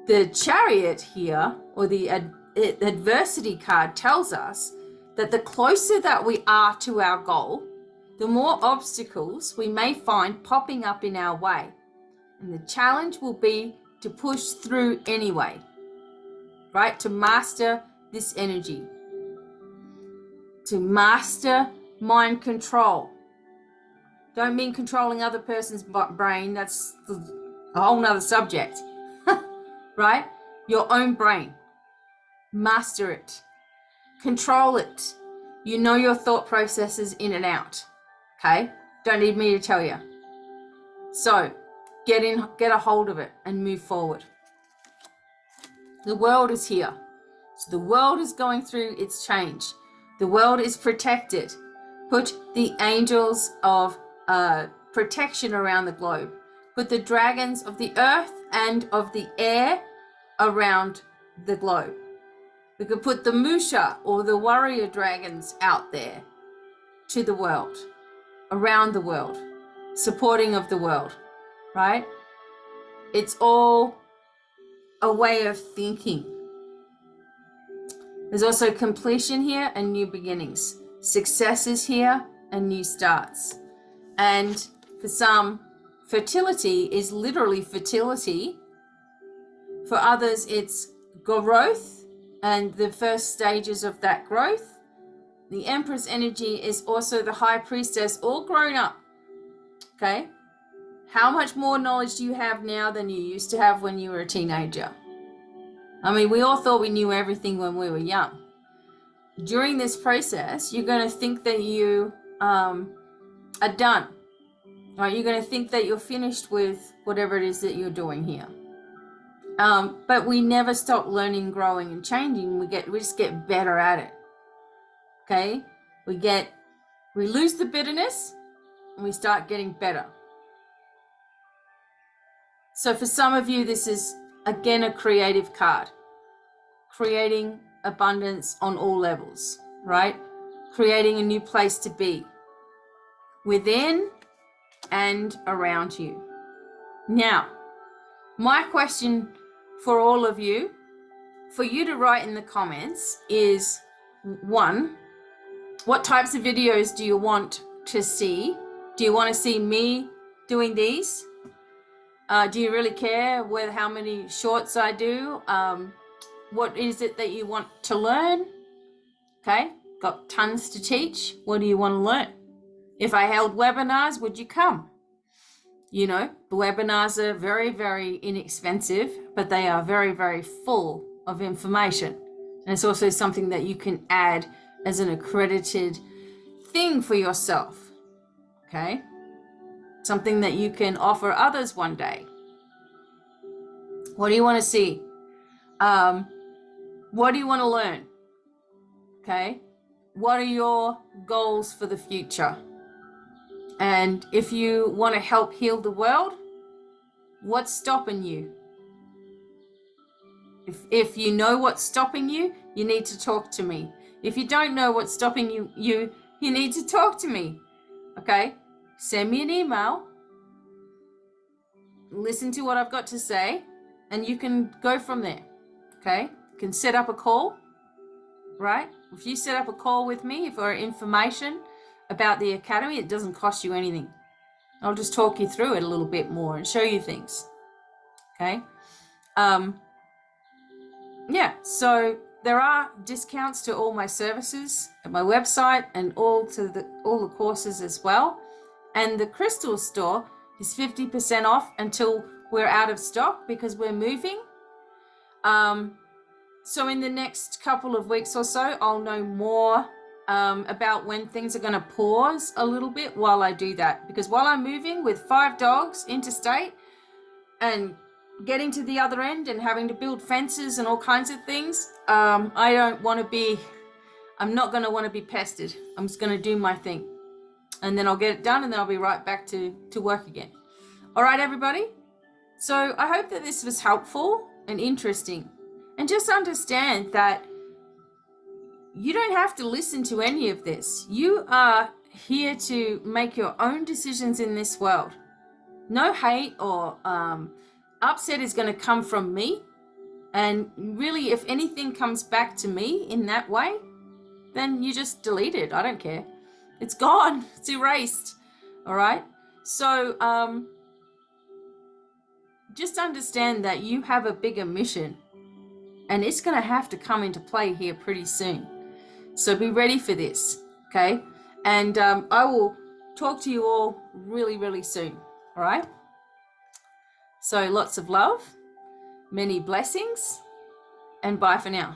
the Chariot here, or the adversity card, tells us that the closer that we are to our goal, the more obstacles we may find popping up in our way. And the challenge will be to push through anyway, right? To master this energy, to master mind control. Don't mean controlling other person's brain. That's a whole nother subject, right? Your own brain. Master it. Control it. You know your thought processes in and out, okay? Don't need me to tell you. So get a hold of it and move forward. The world is here. So the world is going through its change. The world is protected. Put the angels of protection around the globe. Put the dragons of the earth and of the air around the globe. We could put the Musha or the warrior dragons out there to the world, around the world, supporting of the world, right? It's all a way of thinking. There's also completion here and new beginnings. Success is here and new starts. And for some, fertility is literally fertility. For others, it's growth and the first stages of that growth. The Empress energy is also the High Priestess, all grown up. Okay? How much more knowledge do you have now than you used to have when you were a teenager? I mean, we all thought we knew everything when we were young. During this process, you're going to think that you are done. Right? You're going to think that you're finished with whatever it is that you're doing here. But we never stop learning, growing, and changing. We just get better at it. Okay? We lose the bitterness and we start getting better. So for some of you, this is again a creative card. Creating abundance on all levels, right? Creating a new place to be within and around you. Now, my question for all of you, for you to write in the comments is, 1, what types of videos do you want to see? Do you want to see me doing these? Do you really care how many shorts I do? What is it that you want to learn? Okay, got tons to teach. What do you want to learn? If I held webinars, would you come? You know, the webinars are very, very inexpensive, but they are very, very full of information. And it's also something that you can add as an accredited thing for yourself. Okay? Something that you can offer others one day. What do you want to see? What do you want to learn? Okay? What are your goals for the future? And if you want to help heal the world, what's stopping you? If you know what's stopping you, you need to talk to me. If you don't know what's stopping you need to talk to me. Okay? Send me an email. Listen to what I've got to say, and you can go from there. Okay? You can set up a call, right? If you set up a call with me for information about the Academy, it doesn't cost you anything. I'll just talk you through it a little bit more and show you things. Okay? Yeah, so there are discounts to all my services at my website and all the courses as well. And the crystal store is 50% off until we're out of stock because we're moving. So in the next couple of weeks or so, I'll know more about when things are going to pause a little bit while I do that, because while I'm moving with 5 dogs interstate and getting to the other end and having to build fences and all kinds of things, I'm not going to want to be pestered. I'm just going to do my thing, and then I'll get it done, and then I'll be right back to work again. All right, everybody. So I hope that this was helpful and interesting, and just understand that you don't have to listen to any of this. You are here to make your own decisions in this world. No hate or upset is going to come from me. And really, if anything comes back to me in that way, then you just delete it. I don't care. It's gone. It's erased. All right? So just understand that you have a bigger mission, and it's going to have to come into play here pretty soon. So be ready for this, okay? And I will talk to you all really, really soon, all right? So lots of love, many blessings, and bye for now.